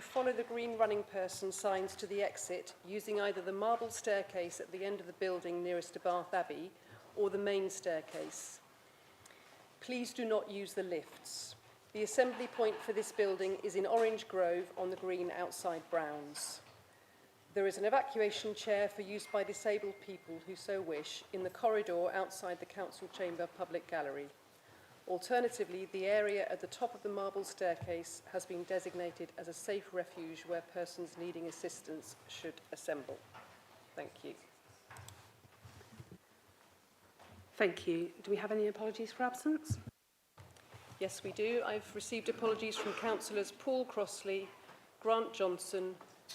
follow the green running person signs to the exit using either the marble staircase at the end of the building nearest to Bath Abbey or the main staircase. Please do not use the lifts. The assembly point for this building is in Orange Grove on the green outside Browns. There is an evacuation chair for use by disabled people who so wish in the corridor outside the Council Chamber Public Gallery. Alternatively, the area at the top of the marble staircase has been designated as a safe refuge where persons needing assistance should assemble. Thank you. Thank you. Do we have any apologies for absence? Yes, we do. I've received apologies from councillors Paul Crossley, Grant Johnson,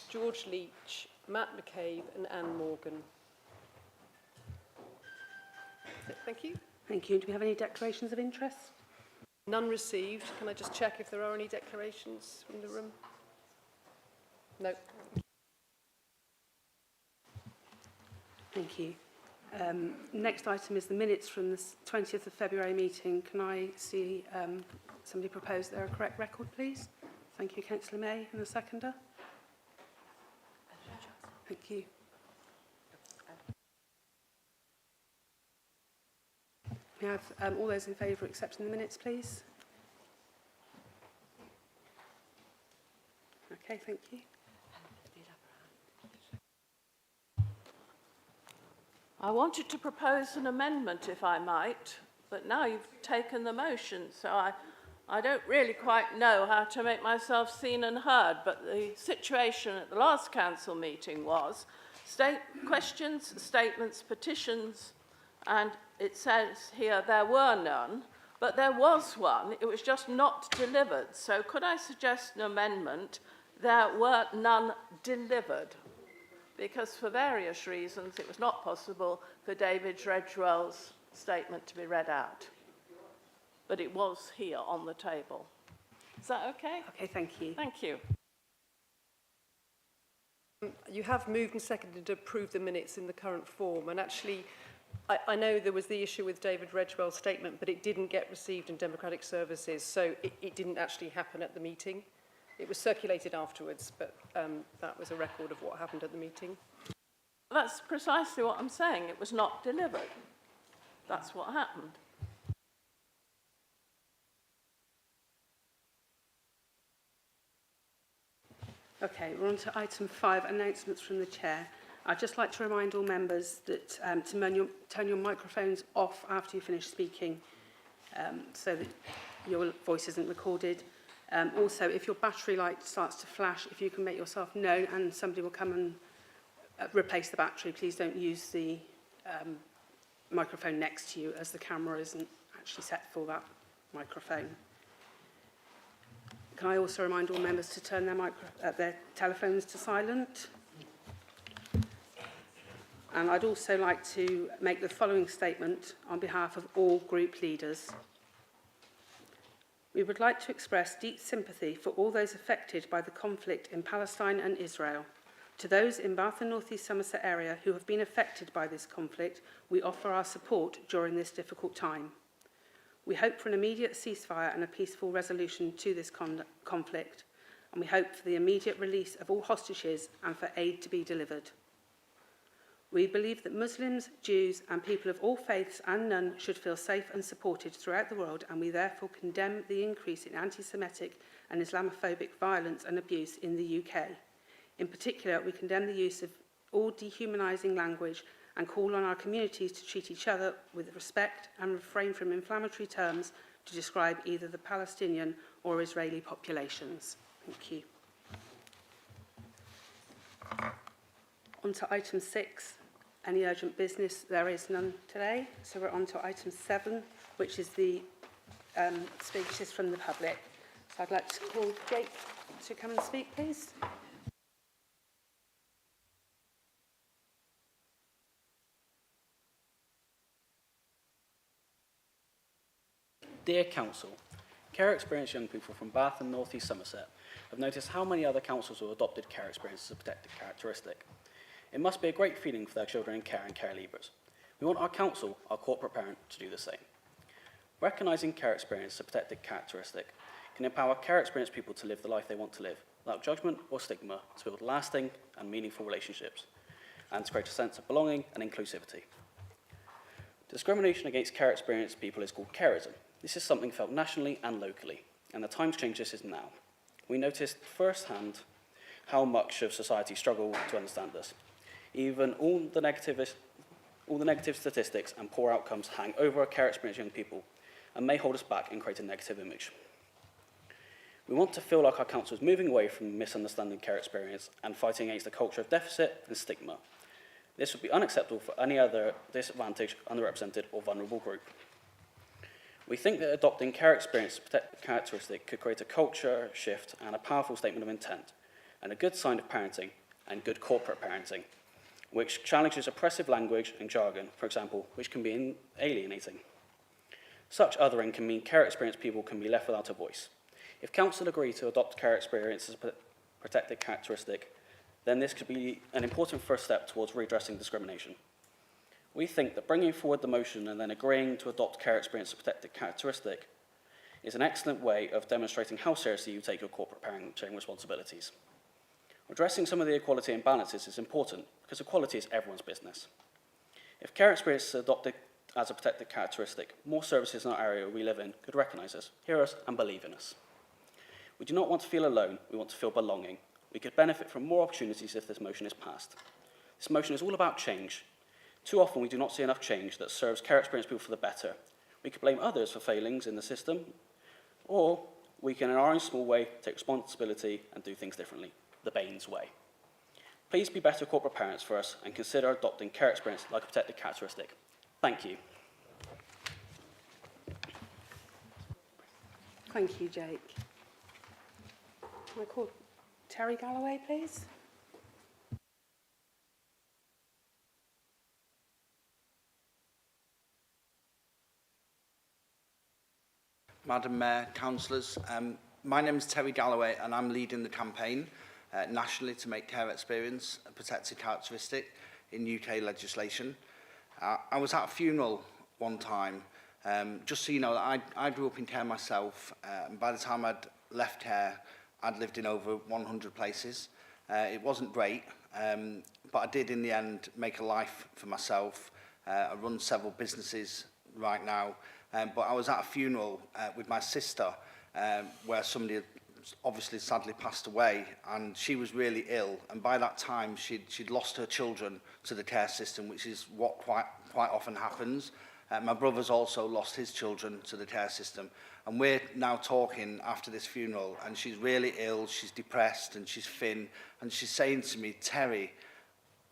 George Leach, Matt McCabe and Anne Morgan. Thank you. Thank you. Do we have any declarations of interest? None received. Can I just check if there are any declarations from the room? No. Thank you. Next item is the minutes from the 20th of February meeting. Can I see somebody propose their correct record, please? Thank you, Councillor May, and the seconder. Thank you. We have all those in favour of accepting the minutes, please. Okay, thank you. I wanted to propose an amendment, if I might, but now you've taken the motion, so I don't really quite know how to make myself seen and heard, but the situation at the last council meeting was questions, statements, petitions, and it says here there were none, but there was one. It was just not delivered. So could I suggest an amendment? There were none delivered, because for various reasons it was not possible for David Dredgewell's statement to be read out. But it was here on the table. Is that okay? Okay, thank you. Thank you. You have moved and seconded to approve the minutes in the current form, and actually I know there was the issue with David Redgewell's statement, but it didn't get received in Democratic Services, so it didn't actually happen at the meeting. It was circulated afterwards, but that was a record of what happened at the meeting. That's precisely what I'm saying. It was not delivered. That's what happened. Okay, we're on to item 5, announcements from the Chair. I'd just like to remind all members that to turn your microphones off after you finish speaking so that your voice isn't recorded. Also, if your battery light starts to flash, if you can make yourself known and somebody will come and replace the battery, please don't use the microphone next to you, as the camera isn't actually set for that microphone. Can I also remind all members to turn their telephones to silent? And I'd also like to make the following statement on behalf of all group leaders. We would like to express deep sympathy for all those affected by the conflict in Palestine and Israel. To those in Bath and North East Somerset area who have been affected by this conflict, we offer our support during this difficult time. We hope for an immediate ceasefire and a peaceful resolution to this conflict, and we hope for the immediate release of all hostages and for aid to be delivered. We believe that Muslims, Jews and people of all faiths and none should feel safe and supported throughout the world, and we therefore condemn the increase in anti-Semitic and Islamophobic violence and abuse in the UK. In particular, we condemn the use of all dehumanising language and call on our communities to treat each other with respect and refrain from inflammatory terms to describe either the Palestinian or Israeli populations. Thank you. On to item 6. Any urgent business? There is none today. So we're on to item 7, which is the speeches from the public. So I'd like to call Jake to come and speak, please. Dear Council, care experienced young people from Bath and North East Somerset have noticed how many other councils have adopted care experience as a protected characteristic. It must be a great feeling for their children in care and care leavers. We want our council, our corporate parent, to do the same. Recognising care experience as a protected characteristic can empower care experienced people to live the life they want to live, without judgment or stigma, to build lasting and meaningful relationships, and to create a sense of belonging and inclusivity. Discrimination against care experienced people is called careism. This is something felt nationally and locally, and the time to change this is now. We noticed firsthand how much of society struggle to understand this. Even all the negative statistics and poor outcomes hang over care experienced young people and may hold us back and create a negative image. We want to feel like our council is moving away from misunderstanding care experience and fighting against a culture of deficit and stigma. This would be unacceptable for any other disadvantaged, underrepresented or vulnerable group. We think that adopting care experience as a protected characteristic could create a culture shift and a powerful statement of intent, and a good sign of parenting and good corporate parenting, which challenges oppressive language and jargon, for example, which can be alienating. Such othering can mean care experienced people can be left without a voice. If council agree to adopt care experience as a protected characteristic, then this could be an important first step towards redressing discrimination. We think that bringing forward the motion and then agreeing to adopt care experience as a protected characteristic is an excellent way of demonstrating how seriously you take your corporate parenting responsibilities. Addressing some of the equality imbalances is important because equality is everyone's business. If care experience is adopted as a protected characteristic, more services in our area we live in could recognise us, hear us and believe in us. We do not want to feel alone, we want to feel belonging. We could benefit from more opportunities if this motion is passed. This motion is all about change. Too often we do not see enough change that serves care experienced people for the better. We could blame others for failings in the system, or we can in our own small way take responsibility and do things differently, the Baines way. Please be better corporate parents for us and consider adopting care experience like a protected characteristic. Thank you. Thank you, Jake. Can I call Terry Galloway, please? Madam Mayor, councillors, my name is Terry Galloway and I'm leading the campaign nationally to make care experience a protected characteristic in UK legislation. I was at a funeral one time, just so you know, I grew up in care myself, and by the time I'd left care, I'd lived in over 100 places. It wasn't great, but I did in the end make a life for myself. I run several businesses right now, but I was at a funeral with my sister where somebody had obviously sadly passed away, and she was really ill, and by that time she'd lost her children to the care system, which is what quite often happens. My brother's also lost his children to the care system, and we're now talking after this funeral, and she's really ill, she's depressed and she's thin, and she's saying to me, Terry,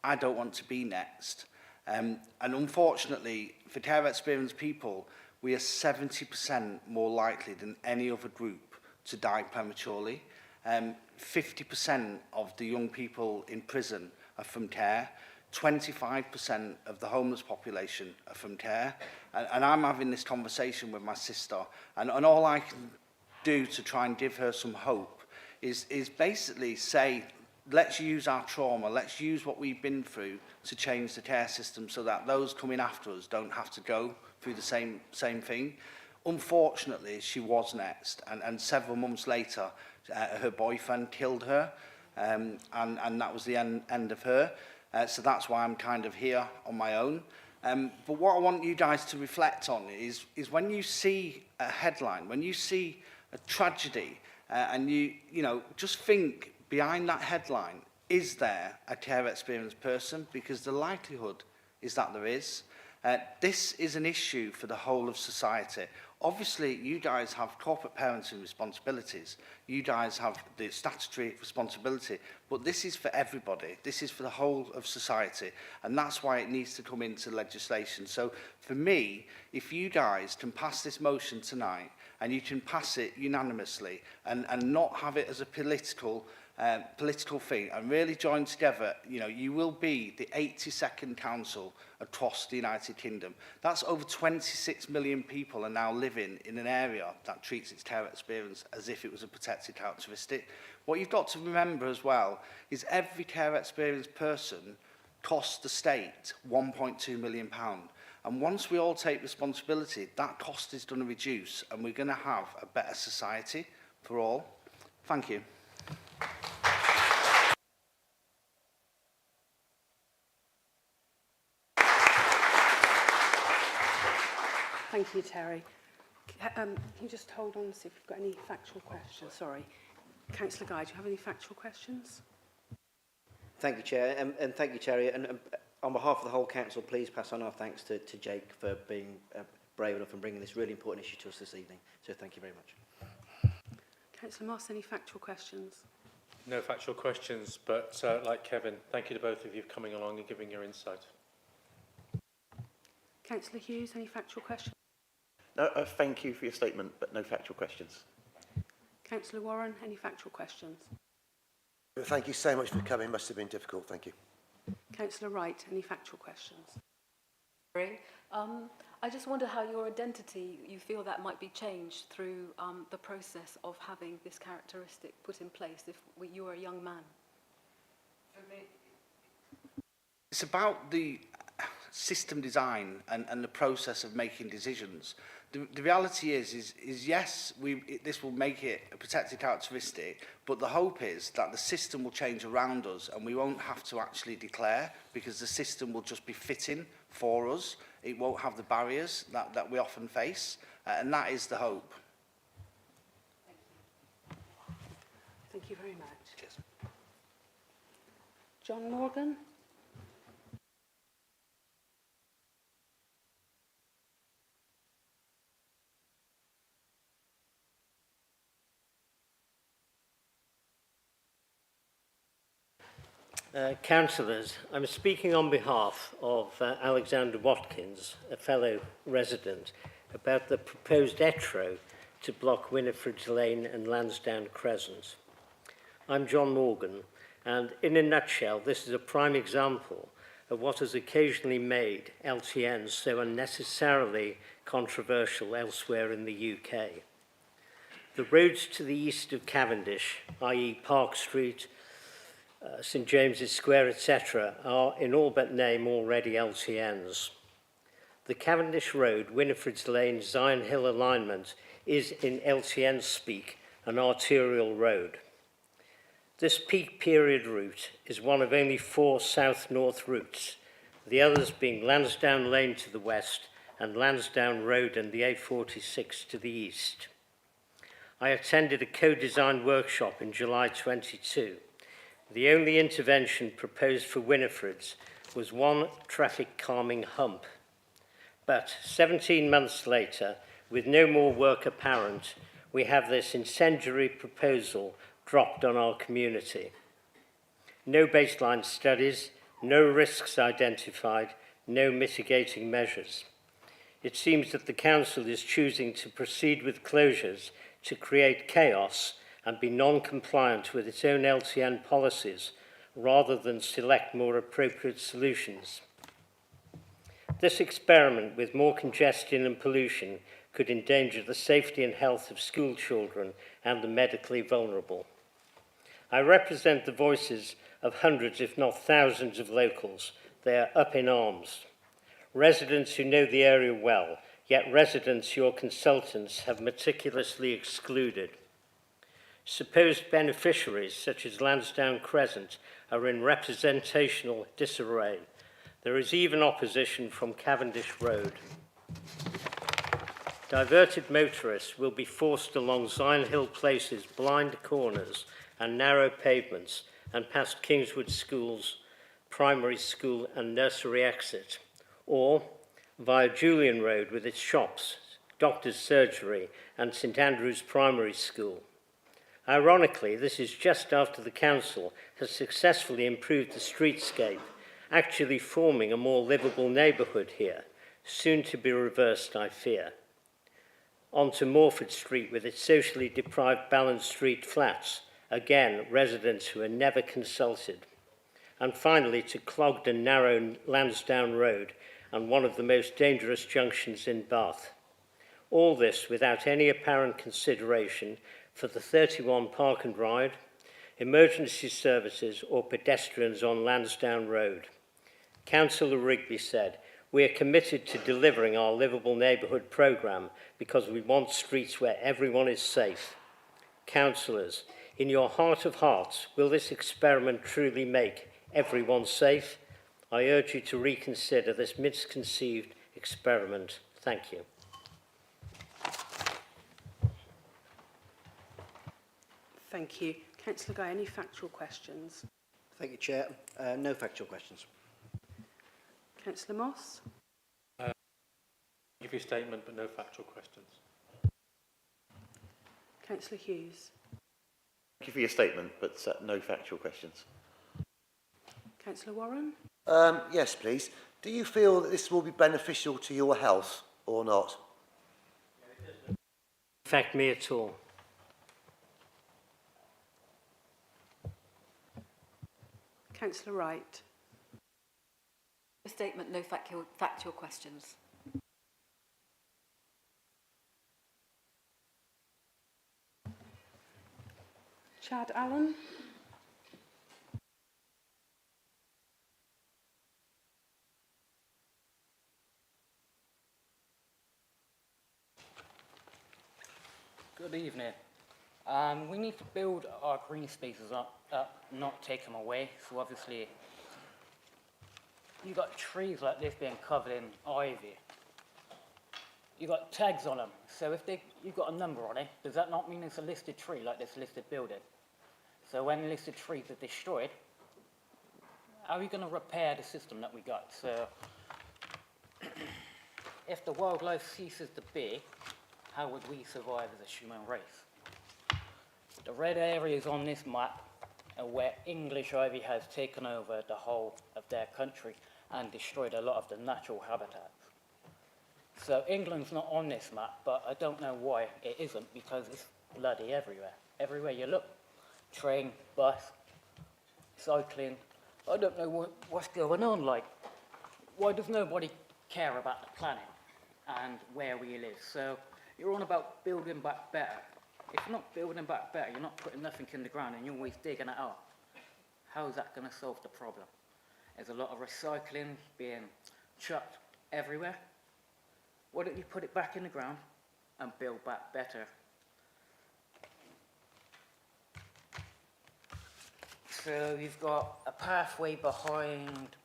I don't want to be next. And unfortunately, for care experienced people, we are 70% more likely than any other group to die prematurely. 50% of the young people in prison are from care. 25% of the homeless population are from care. And I'm having this conversation with my sister, and all I can do to try and give her some hope is basically say, let's use our trauma, let's use what we've been through to change the care system so that those coming after us don't have to go through the same thing. Unfortunately, she was next, and several months later, her boyfriend killed her, and that was the end of her. So that's why I'm kind of here on my own. But what I want you guys to reflect on is when you see a headline, when you see a tragedy, and you know, just think behind that headline, is there a care experienced person? Because the likelihood is that there is. This is an issue for the whole of society. Obviously, you guys have corporate parenting responsibilities. You guys have the statutory responsibility. But this is for everybody. This is for the whole of society. And that's why it needs to come into legislation. So for me, if you guys can pass this motion tonight, and you can pass it unanimously, and not have it as a political thing, and really join together, you know, you will be the 82nd council across the United Kingdom. That's over 26 million people are now living in an area that treats its care experience as if it was a protected characteristic. What you've got to remember as well is every care experienced person costs the state £1.2 million. And once we all take responsibility, that cost is going to reduce, and we're going to have a better society for all. Thank you. Thank you, Terry. Can you just hold on and see if you've got any factual questions? Sorry. Councillor Guy, do you have any factual questions? Thank you, Chair, and thank you, Terry. And on behalf of the whole council, please pass on our thanks to Jake for being brave enough and bringing this really important issue to us this evening. So thank you very much. Councillor Moss, any factual questions? No factual questions, but like Kevin, thank you to both of you for coming along and giving your insight. Councillor Hughes, any factual questions? No, thank you for your statement, but no factual questions. Councillor Warren, any factual questions? Thank you so much for coming. Must have been difficult. Thank you. Councillor Wright, any factual questions? I just wonder how your identity, you feel that might be changed through the process of having this characteristic put in place if you were a young man. For me, it's about the system design and the process of making decisions. The reality is yes, this will make it a protected characteristic, but the hope is that the system will change around us and we won't have to actually declare, because the system will just be fitting for us. It won't have the barriers that we often face, and that is the hope. Thank you very much. Cheers. John Morgan. Councillors, I'm speaking on behalf of Alexander Watkins, a fellow resident, about the proposed ETRO to block Winifred's Lane and Lansdowne Crescent. I'm John Morgan, and in a nutshell, this is a prime example of what has occasionally made LTNs so unnecessarily controversial elsewhere in the UK. The roads to the east of Cavendish, i.e. Park Street, St James's Square, etc., are in all but name already LTNs. The Cavendish Road, Winifred's Lane, Zion Hill alignment is in LTN speak an arterial road. This peak period route is one of only 4 south-north routes, the others being Lansdowne Lane to the west and Lansdowne Road and the A46 to the east. I attended a co-design workshop in July 22. The only intervention proposed for Winifred's was one traffic calming hump. But 17 months later, with no more work apparent, we have this incendiary proposal dropped on our community. No baseline studies, no risks identified, no mitigating measures. It seems that the council is choosing to proceed with closures to create chaos and be non-compliant with its own LTN policies, rather than select more appropriate solutions. This experiment with more congestion and pollution could endanger the safety and health of school children and the medically vulnerable. I represent the voices of hundreds, if not thousands, of locals. They are up in arms. Residents who know the area well, yet residents your consultants have meticulously excluded. Supposed beneficiaries, such as Lansdowne Crescent, are in representational disarray. There is even opposition from Cavendish Road. Diverted motorists will be forced along Zion Hill Place's blind corners and narrow pavements and past Kingswood School's primary school and nursery exit, or via Julian Road with its shops, doctor's surgery and St Andrew's Primary School. Ironically, this is just after the council has successfully improved the streetscape, actually forming a more livable neighbourhood here, soon to be reversed, I fear. On to Morford Street with its socially deprived Balance Street flats, again, residents who are never consulted. And finally, to clogged and narrow Lansdowne Road and one of the most dangerous junctions in Bath. All this without any apparent consideration for the 31 park and ride, emergency services or pedestrians on Lansdowne Road. Councillor Rigby said, "We are committed to delivering our livable neighbourhood programme because we want streets where everyone is safe." Councillors, in your heart of hearts, will this experiment truly make everyone safe? I urge you to reconsider this misconceived experiment. Thank you. Thank you. Councillor Guy, any factual questions? Thank you, Chair. No factual questions. Councillor Moss? Give your statement, but no factual questions. Councillor Hughes? Thank you for your statement, but no factual questions. Councillor Warren? Yes, please. Do you feel that this will be beneficial to your health or not? Affect me at all. Councillor Wright? Statement, no factual questions. Chad Allen? Good evening. We need to build our green spaces up, not take them away. So obviously, you've got trees like this being covered in ivy. You've got tags on them. So if you've got a number on it, does that not mean it's a listed tree like this listed building? So when listed trees are destroyed, how are you going to repair the system that we got? So if the wildlife ceases to be, how would we survive as a human race? The red areas on this map are where English ivy has taken over the whole of their country and destroyed a lot of the natural habitats. So England's not on this map, but I don't know why it isn't, because it's bloody everywhere. Everywhere you look, train, bus, cycling. I don't know what's going on. Like, why does nobody care about the planet and where we live? So you're on about building back better. If you're not building back better, you're not putting nothing in the ground and you're always digging it up. How is that going to solve the problem? There's a lot of recycling being chucked everywhere. Why don't you put it back in the ground and build back better? So you've got a pathway behind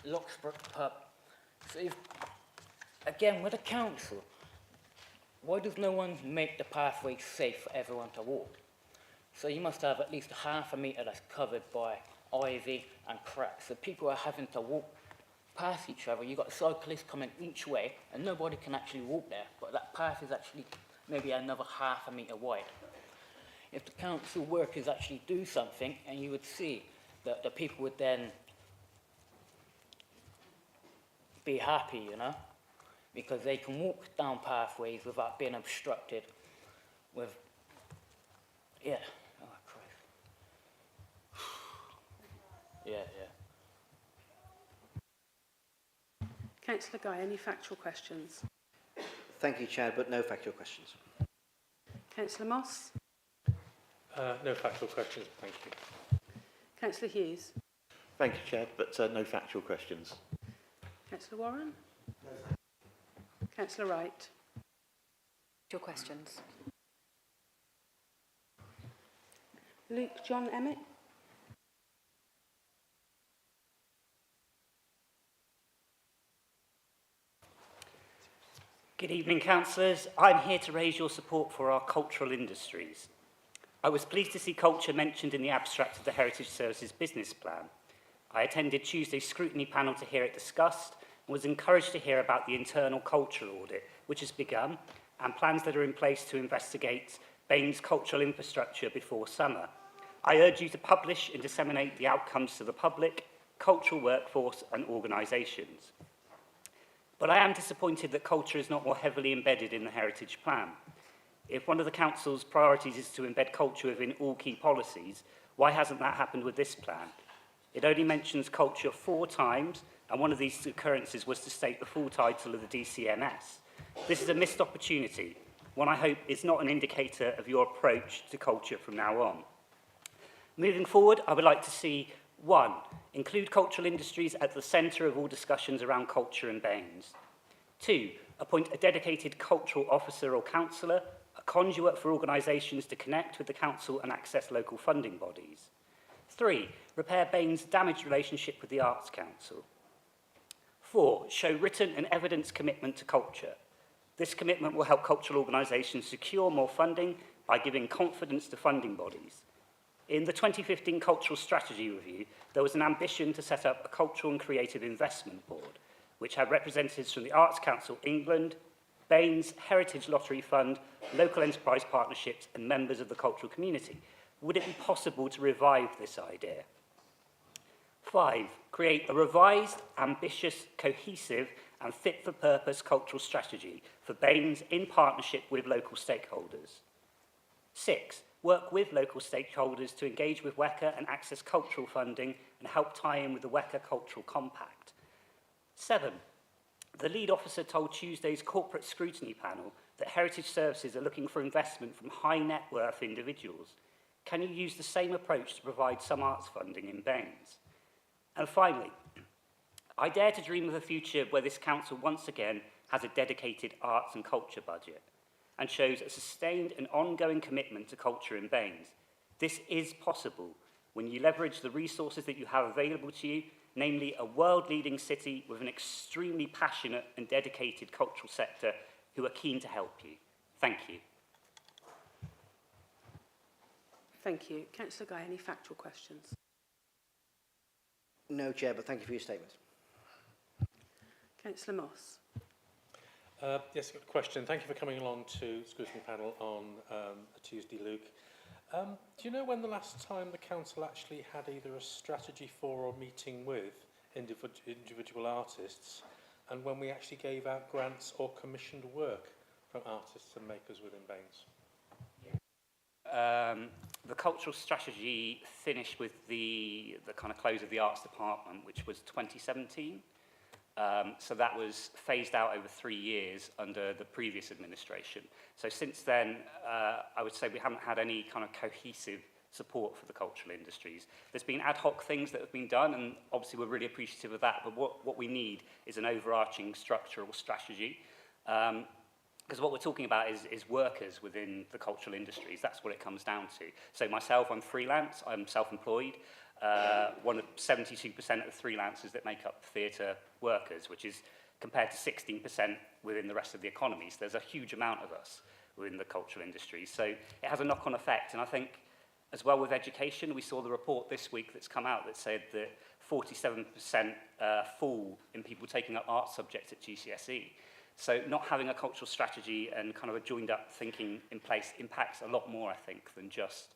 Locksbrook Pub. So again, with the council, why does no one make the pathway safe for everyone to walk? So you must have at least half a metre that's covered by ivy and cracks. So people are having to walk past each other. You've got cyclists coming each way and nobody can actually walk there, but that path is actually maybe another half a metre wide. If the council workers actually do something, and you would see that the people would then be happy, you know, because they can walk down pathways without being obstructed with, yeah, oh Christ. Yeah. Councillor Guy, any factual questions? Thank you, Chad, but no factual questions. Councillor Moss? No factual questions, thank you. Councillor Hughes? Thank you, Chad, but no factual questions. Councillor Warren? Councillor Wright? Your questions. Luke John Emmett? Good evening, councillors. I'm here to raise your support for our cultural industries. I was pleased to see culture mentioned in the abstract of the Heritage Services business plan. I attended Tuesday's scrutiny panel to hear it discussed and was encouraged to hear about the internal cultural audit, which has begun, and plans that are in place to investigate Bain's cultural infrastructure before summer. I urge you to publish and disseminate the outcomes to the public, cultural workforce and organisations. But I am disappointed that culture is not more heavily embedded in the Heritage Plan. If one of the Council's priorities is to embed culture within all key policies, why hasn't that happened with this plan? It only mentions culture 4 times, and one of these occurrences was to state the full title of the DCMS. This is a missed opportunity, one I hope is not an indicator of your approach to culture from now on. Moving forward, I would like to see 1. Include cultural industries at the centre of all discussions around culture and Baines. 2. Appoint a dedicated cultural officer or councillor, a conduit for organisations to connect with the council and access local funding bodies. 3. Repair Baines' damaged relationship with the Arts Council. 4. Show written and evidence commitment to culture. This commitment will help cultural organisations secure more funding by giving confidence to funding bodies. In the 2015 Cultural Strategy Review, there was an ambition to set up a Cultural and Creative Investment Board, which had representatives from the Arts Council England, Baines, Heritage Lottery Fund, local enterprise partnerships and members of the cultural community. Would it be possible to revive this idea? 5, create a revised, ambitious, cohesive and fit-for-purpose cultural strategy for Baines in partnership with local stakeholders. 6, work with local stakeholders to engage with WECA and access cultural funding and help tie in with the WECA Cultural Compact. 7, the lead officer told Tuesday's corporate scrutiny panel that heritage services are looking for investment from high net worth individuals. Can you use the same approach to provide some arts funding in Baines? And finally, I dare to dream of a future where this council once again has a dedicated arts and culture budget and shows a sustained and ongoing commitment to culture in Baines. This is possible when you leverage the resources that you have available to you, namely a world-leading city with an extremely passionate and dedicated cultural sector who are keen to help you. Thank you. Thank you. Councillor Guy, any factual questions? No, Chair, but thank you for your statement. Councillor Moss. Yes, I've got a question. Thank you for coming along to the scrutiny panel on a Tuesday, Luke. Do you know when the last time the council actually had either a strategy for or meeting with individual artists, and when we actually gave out grants or commissioned work from artists and makers within Baines? The cultural strategy finished with the kind of close of the arts department, which was 2017. So that was phased out over 3 years under the previous administration. So since then, I would say we haven't had any kind of cohesive support for the cultural industries. There's been ad hoc things that have been done, and obviously we're really appreciative of that, but what we need is an overarching structural strategy. Because what we're talking about is workers within the cultural industries. That's what it comes down to. So myself, I'm freelance, I'm self-employed. One of 72% of the freelancers that make up theatre workers, which is compared to 16% within the rest of the economy. So there's a huge amount of us within the cultural industry. So it has a knock-on effect. And I think as well with education, we saw the report this week that's come out that said that 47% fall in people taking up art subjects at GCSE. So not having a cultural strategy and kind of a joined-up thinking in place impacts a lot more, I think, than just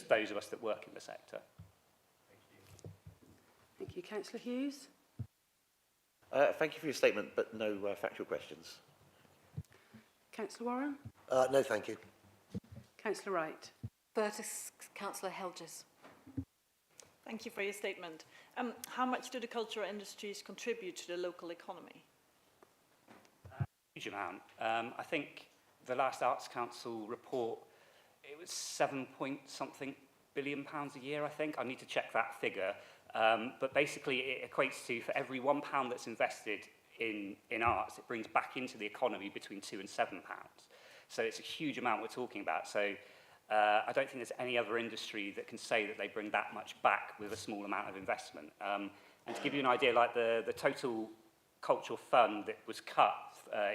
those of us that work in the sector. Thank you. Councillor Hughes. Thank you for your statement, but no factual questions. Councillor Warren. No, thank you. Councillor Wright. Councillor Helgers. Thank you for your statement. How much do the cultural industries contribute to the local economy? Huge amount. I think the last Arts Council report, it was 7-point-something billion pounds a year, I think. I need to check that figure. But basically, it equates to, for every £1 that's invested in arts, it brings back into the economy between £2 and £7. So it's a huge amount we're talking about. So I don't think there's any other industry that can say that they bring that much back with a small amount of investment. And to give you an idea, like the total cultural fund that was cut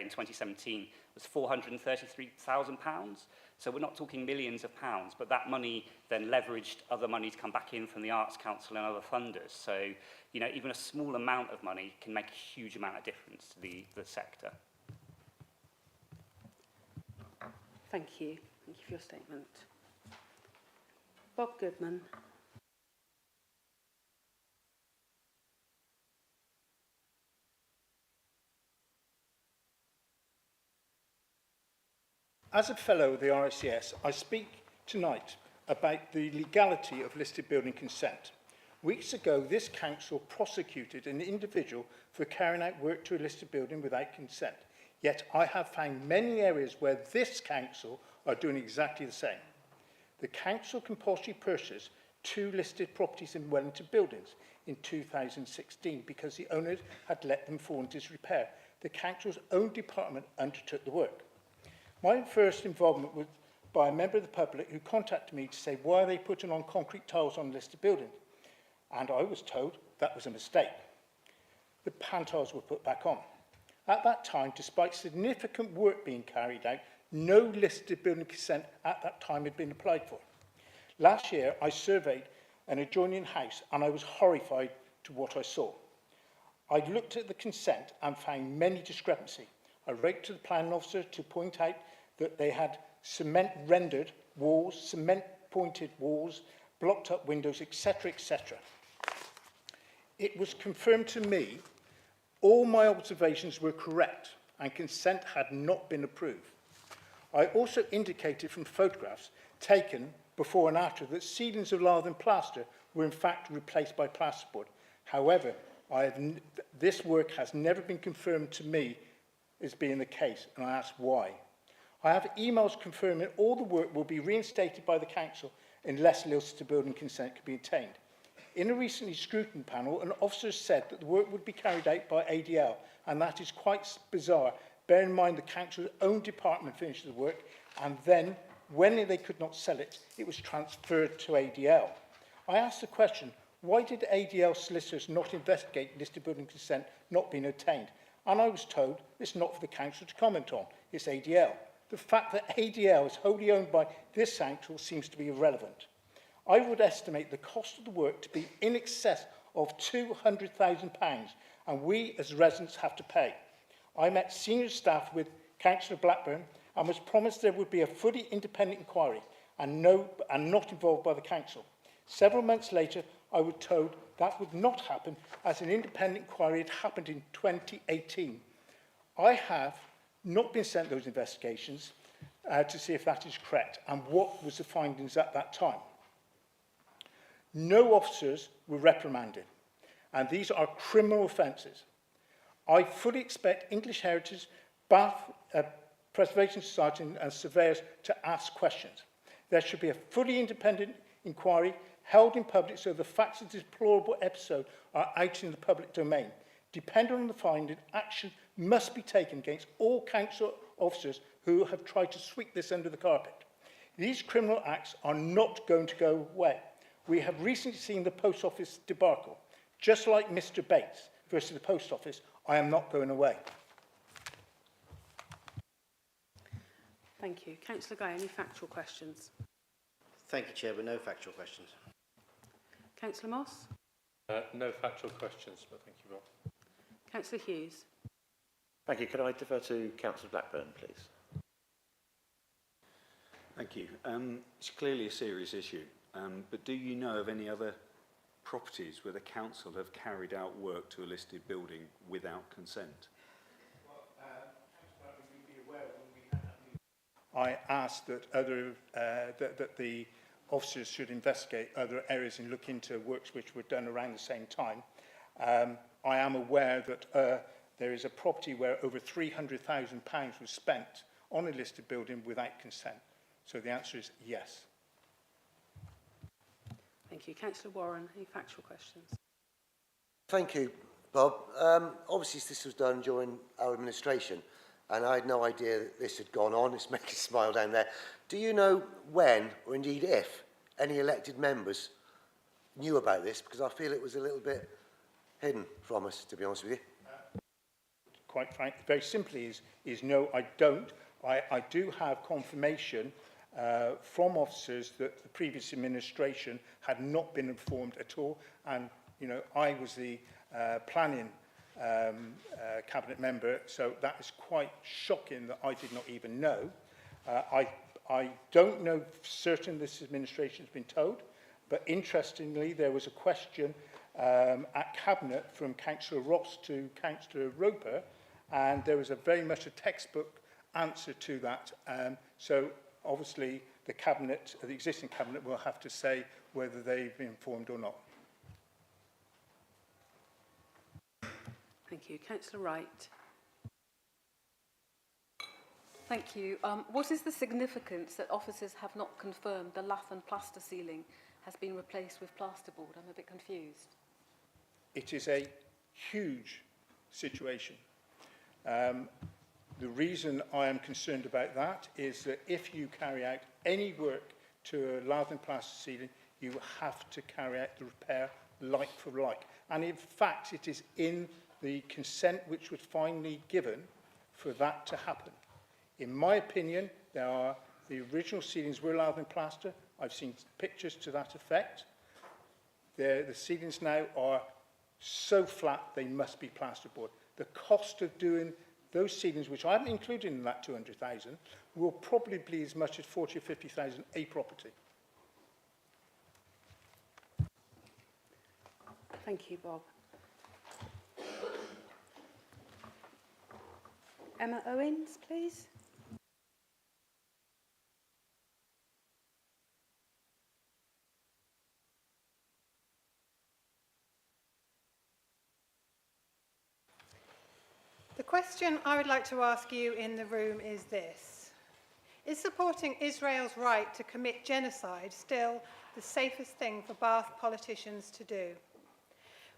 in 2017 was £433,000. So we're not talking millions of pounds, but that money then leveraged other money to come back in from the Arts Council and other funders. So, you know, even a small amount of money can make a huge amount of difference to the sector. Thank you. Thank you for your statement. Bob Goodman. As a fellow of the RICS, I speak tonight about the legality of listed building consent. Weeks ago, this council prosecuted an individual for carrying out work to a listed building without consent. Yet I have found many areas where this council are doing exactly the same. The council compulsory purchased 2 listed properties in Wellington buildings in 2016 because the owners had let them fall into disrepair. The council's own department undertook the work. My first involvement was by a member of the public who contacted me to say, why are they putting on concrete tiles on listed buildings? And I was told that was a mistake. The pan tiles were put back on. At that time, despite significant work being carried out, no listed building consent at that time had been applied for. Last year, I surveyed an adjoining house and I was horrified to what I saw. I looked at the consent and found many discrepancies. I wrote to the planning officer to point out that they had cement rendered walls, cement pointed walls, blocked up windows, etc., etc. It was confirmed to me all my observations were correct and consent had not been approved. I also indicated from photographs taken before and after that ceilings of lath and plaster were in fact replaced by plasterboard. However, this work has never been confirmed to me as being the case, and I ask why. I have emails confirming all the work will be reinstated by the council unless Leicester building consent can be obtained. In a recently scrutiny panel, an officer said that the work would be carried out by ADL, and that is quite bizarre. Bear in mind the council's own department finished the work, and then, when they could not sell it, it was transferred to ADL. I asked the question, why did ADL solicitors not investigate listed building consent not being obtained? And I was told it's not for the council to comment on, it's ADL. The fact that ADL is wholly owned by this council seems to be irrelevant. I would estimate the cost of the work to be in excess of £200,000, and we as residents have to pay. I met senior staff with Councillor Blackburn and was promised there would be a fully independent inquiry and not involved by the council. Several months later, I was told that would not happen as an independent inquiry had happened in 2018. I have not been sent those investigations to see if that is correct and what was the findings at that time. No officers were reprimanded, and these are criminal offences. I fully expect English Heritage, Bath Preservation Society and surveyors to ask questions. There should be a fully independent inquiry held in public so the facts of this deplorable episode are out in the public domain. Depending on the finding, action must be taken against all council officers who have tried to sweep this under the carpet. These criminal acts are not going to go away. We have recently seen the post office debacle. Just like Mr. Bates versus the post office, I am not going away. Thank you. Councillor Guy, any factual questions? Thank you, Chair, but no factual questions. Councillor Moss? No factual questions, but thank you, Rob. Councillor Hughes? Thank you. Could I defer to Councillor Blackburn, please? Thank you. It's clearly a serious issue, but do you know of any other properties where the council have carried out work to a listed building without consent? I asked that that the officers should investigate other areas and look into works which were done around the same time. I am aware that there is a property where over £300,000 was spent on a listed building without consent. So the answer is yes. Thank you. Councillor Warren, any factual questions? Thank you, Bob. Obviously, this was done during our administration, and I had no idea that this had gone on. It's making me smile down there. Do you know when, or indeed if, any elected members knew about this? Because I feel it was a little bit hidden from us, to be honest with you. Quite frankly, very simply is no, I don't. I do have confirmation from officers that the previous administration had not been informed at all, and I was the planning cabinet member, so that is quite shocking that I did not even know. I don't know for certain this administration has been told, but interestingly there was a question at cabinet from Councillor Ross to Councillor Roper, and there was very much a textbook answer to that. So obviously the cabinet, the existing cabinet, will have to say whether they've been informed or not. Thank you. Councillor Wright. Thank you. What is the significance that officers have not confirmed the lath and plaster ceiling has been replaced with plasterboard? I'm a bit confused. It is a huge situation. The reason I am concerned about that is that if you carry out any work to a lath and plaster ceiling, you have to carry out the repair like for like. And in fact, it is in the consent which was finally given for that to happen. In my opinion, the original ceilings were lath and plaster. I've seen pictures to that effect. The ceilings now are so flat they must be plasterboard. The cost of doing those ceilings, which I haven't included in that 200,000, will probably be as much as 40 or 50,000 a property. Thank you, Bob. Emma Owens, please. The question I would like to ask you in the room is this. Is supporting Israel's right to commit genocide still the safest thing for Bath politicians to do?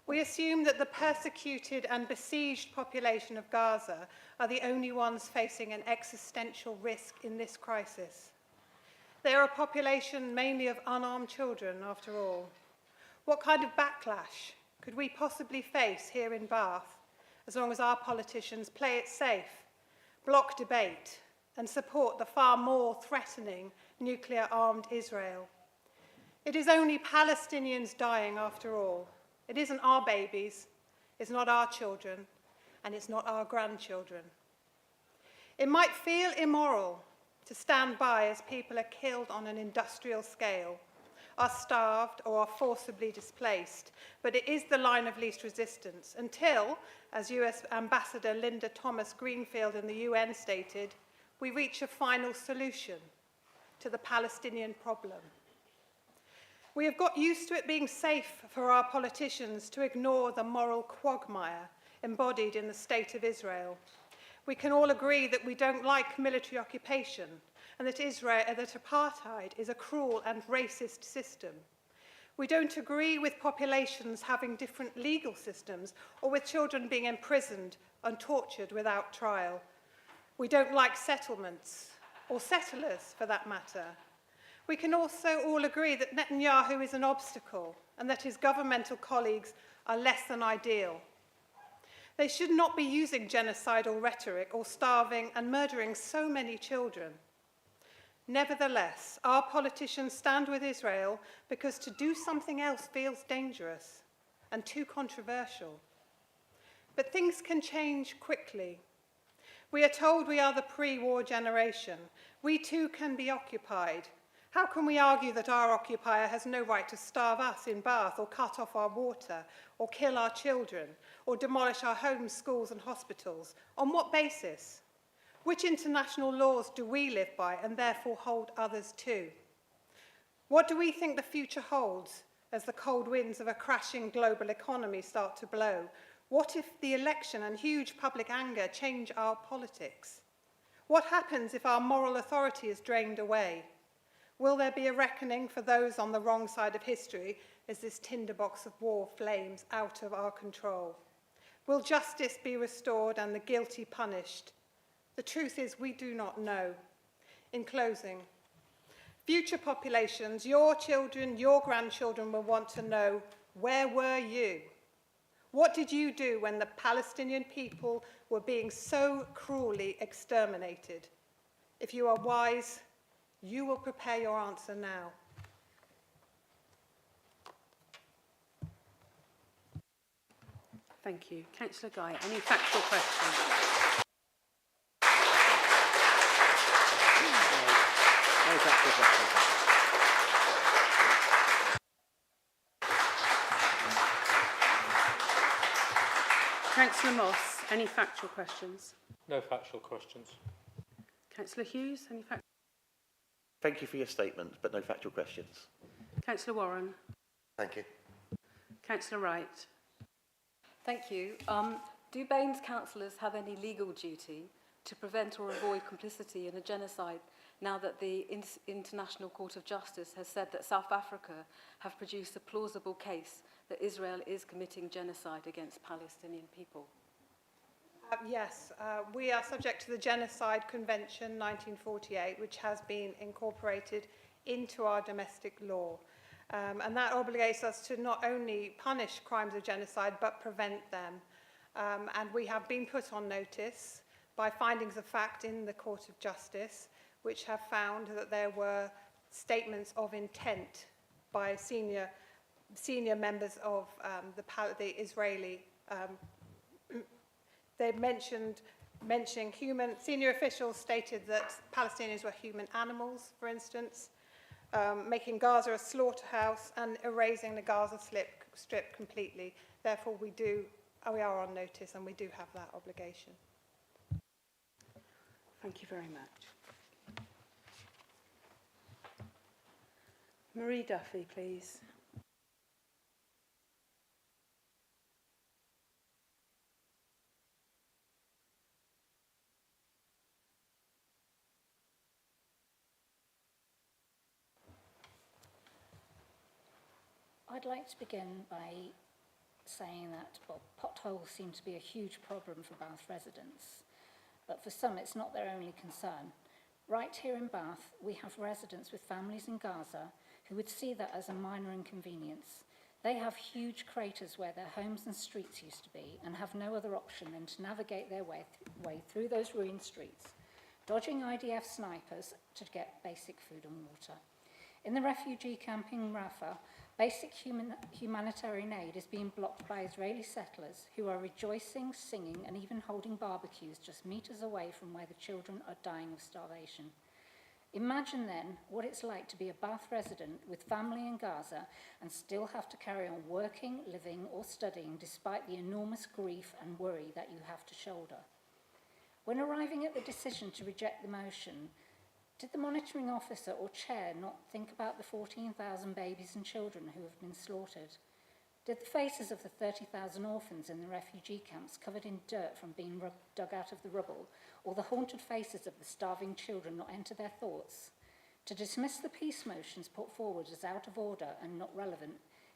We assume that the persecuted and besieged population of Gaza are the only ones facing an existential risk in this crisis. They are a population mainly of unarmed children, after all. What kind of backlash could we possibly face here in Bath as long as our politicians play it safe, block debate, and support the far more threatening nuclear-armed Israel? It is only Palestinians dying, after all. It isn't our babies, it's not our children, and it's not our grandchildren. It might feel immoral to stand by as people are killed on an industrial scale, are starved or are forcibly displaced, but it is the line of least resistance until, as US Ambassador Linda Thomas-Greenfield in the UN stated, we reach a final solution to the Palestinian problem. We have got used to it being safe for our politicians to ignore the moral quagmire embodied in the State of Israel. We can all agree that we don't like military occupation and that apartheid is a cruel and racist system. We don't agree with populations having different legal systems or with children being imprisoned and tortured without trial. We don't like settlements, or settlers for that matter. We can also all agree that Netanyahu is an obstacle and that his governmental colleagues are less than ideal. They should not be using genocidal rhetoric or starving and murdering so many children. Nevertheless, our politicians stand with Israel because to do something else feels dangerous and too controversial. But things can change quickly. We are told we are the pre-war generation. We too can be occupied. How can we argue that our occupier has no right to starve us in Bath or cut off our water or kill our children or demolish our homes, schools and hospitals? On what basis? Which international laws do we live by and therefore hold others to? What do we think the future holds as the cold winds of a crashing global economy start to blow? What if the election and huge public anger change our politics? What happens if our moral authority is drained away? Will there be a reckoning for those on the wrong side of history as this tinderbox of war flames out of our control? Will justice be restored and the guilty punished? The truth is we do not know. In closing, future populations, your children, your grandchildren will want to know, where were you? What did you do when the Palestinian people were being so cruelly exterminated? If you are wise, you will prepare your answer now. Thank you. Councillor Guy, any factual questions? No factual questions. Councillor Moss, any factual questions? No factual questions. Councillor Hughes, any factual? Thank you for your statement, but no factual questions. Councillor Warren. Thank you. Councillor Wright. Thank you. Do Baines councillors have any legal duty to prevent or avoid complicity in a genocide now that the International Court of Justice has said that South Africa have produced a plausible case that Israel is committing genocide against Palestinian people? Yes, we are subject to the Genocide Convention 1948, which has been incorporated into our domestic law. And that obligates us to not only punish crimes of genocide, but prevent them. And we have been put on notice by findings of fact in the Court of Justice, which have found that there were statements of intent by senior members of the Israeli. They mentioning senior officials stated that Palestinians were human animals, for instance, making Gaza a slaughterhouse and erasing the Gaza Strip completely. Therefore, we are on notice and we do have that obligation. Thank you very much. Marie Duffy, please. I'd like to begin by saying that, well, potholes seem to be a huge problem for Bath residents, but for some it's not their only concern. Right here in Bath, we have residents with families in Gaza who would see that as a minor inconvenience. They have huge craters where their homes and streets used to be and have no other option than to navigate their way through those ruined streets, dodging IDF snipers to get basic food and water. In the refugee camp in Rafah, basic humanitarian aid is being blocked by Israeli settlers who are rejoicing, singing, and even holding barbecues just meters away from where the children are dying of starvation. Imagine then what it's like to be a Bath resident with family in Gaza and still have to carry on working, living, or studying despite the enormous grief and worry that you have to shoulder. When arriving at the decision to reject the motion, did the monitoring officer or chair not think about the 14,000 babies and children who have been slaughtered? Did the faces of the 30,000 orphans in the refugee camps covered in dirt from being dug out of the rubble, or the haunted faces of the starving children not enter their thoughts? To dismiss the peace motions put forward as out of order and not relevant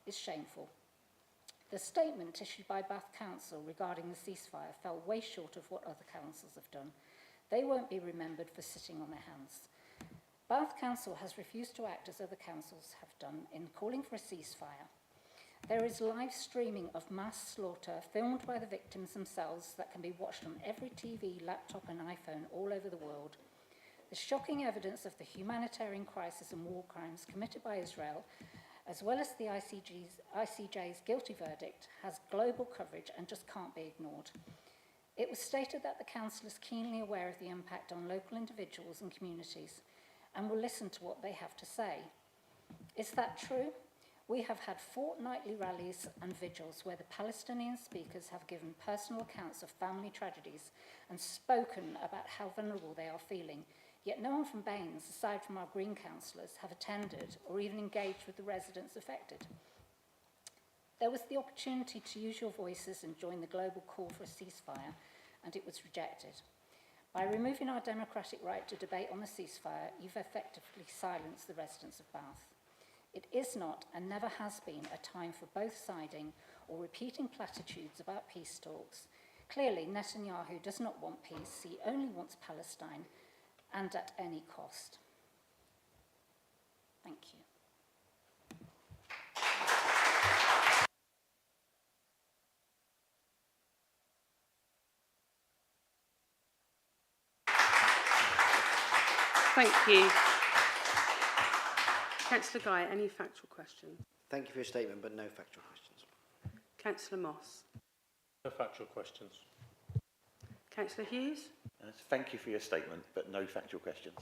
is shameful. The statement issued by Bath Council regarding the ceasefire fell way short of what other councils have done. They won't be remembered for sitting on their hands. Bath Council has refused to act as other councils have done in calling for a ceasefire. There is live streaming of mass slaughter filmed by the victims themselves that can be watched on every TV, laptop and iPhone all over the world. The shocking evidence of the humanitarian crisis and war crimes committed by Israel, as well as the ICJ's guilty verdict, has global coverage and just can't be ignored. It was stated that the Council is keenly aware of the impact on local individuals and communities and will listen to what they have to say. Is that true? We have had fortnightly rallies and vigils where the Palestinian speakers have given personal accounts of family tragedies and spoken about how vulnerable they are feeling, yet no one from Baines, aside from our Green councillors, have attended or even engaged with the residents affected. There was the opportunity to use your voices and join the global call for a ceasefire, and it was rejected. By removing our democratic right to debate on the ceasefire, you've effectively silenced the residents of Bath. It is not and never has been a time for both siding or repeating platitudes about peace talks. Clearly, Netanyahu does not want peace. He only wants Palestine, and at any cost. Thank you. Thank you. Councillor Guy, any factual questions? Thank you for your statement, but no factual questions. Councillor Moss. No factual questions. Councillor Hughes. Thank you for your statement, but no factual questions.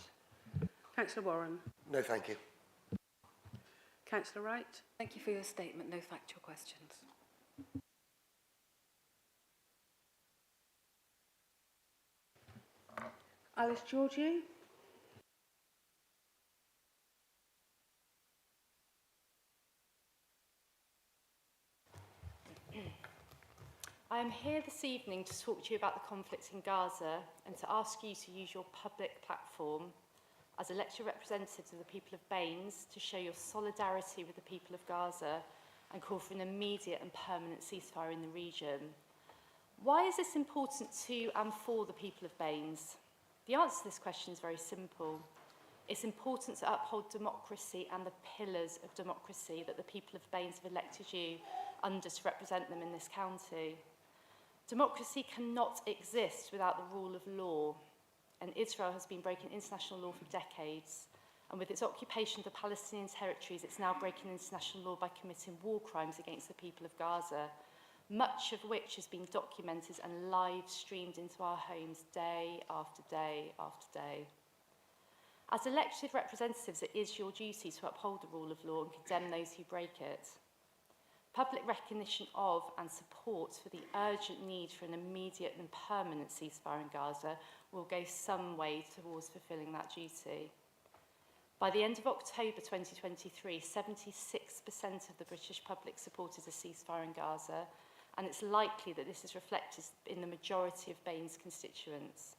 Councillor Warren. No, thank you. Councillor Wright. Thank you for your statement. No factual questions. Alice Georgiou. I am here this evening to talk to you about the conflict in Gaza and to ask you to use your public platform as elected representatives of the people of Baines to show your solidarity with the people of Gaza and call for an immediate and permanent ceasefire in the region. Why is this important to and for the people of Baines? The answer to this question is very simple. It's important to uphold democracy and the pillars of democracy that the people of Baines have elected you under to represent them in this county. Democracy cannot exist without the rule of law, and Israel has been breaking international law for decades. And with its occupation of the Palestinian territories, it's now breaking international law by committing war crimes against the people of Gaza, much of which has been documented and live streamed into our homes day after day after day. As elected representatives, it is your duty to uphold the rule of law and condemn those who break it. Public recognition of and support for the urgent need for an immediate and permanent ceasefire in Gaza will go some way towards fulfilling that duty. By the end of October 2023, 76% of the British public supported a ceasefire in Gaza, and it's likely that this is reflected in the majority of BAME's constituents.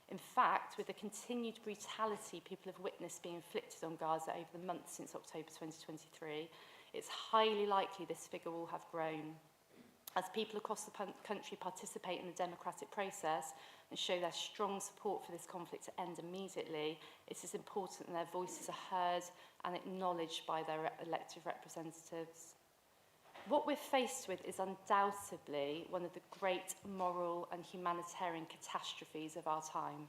In fact, with the continued brutality people have witnessed being inflicted on Gaza over the months since October 2023, it's highly likely this figure will have grown. As people across the country participate in the democratic process and show their strong support for this conflict to end immediately, it is important that their voices are heard and acknowledged by their elected representatives. What we're faced with is undoubtedly one of the great moral and humanitarian catastrophes of our time.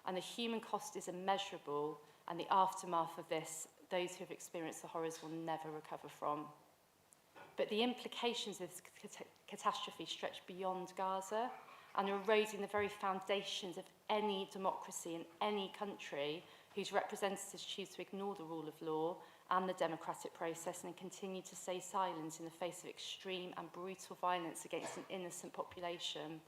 And the human cost is immeasurable, and the aftermath of this, those who have experienced the horrors will never recover from. But the implications of this catastrophe stretch beyond Gaza and are eroding the very foundations of any democracy in any country whose representatives choose to ignore the rule of law and the democratic process and continue to stay silent in the face of extreme and brutal violence against an innocent population.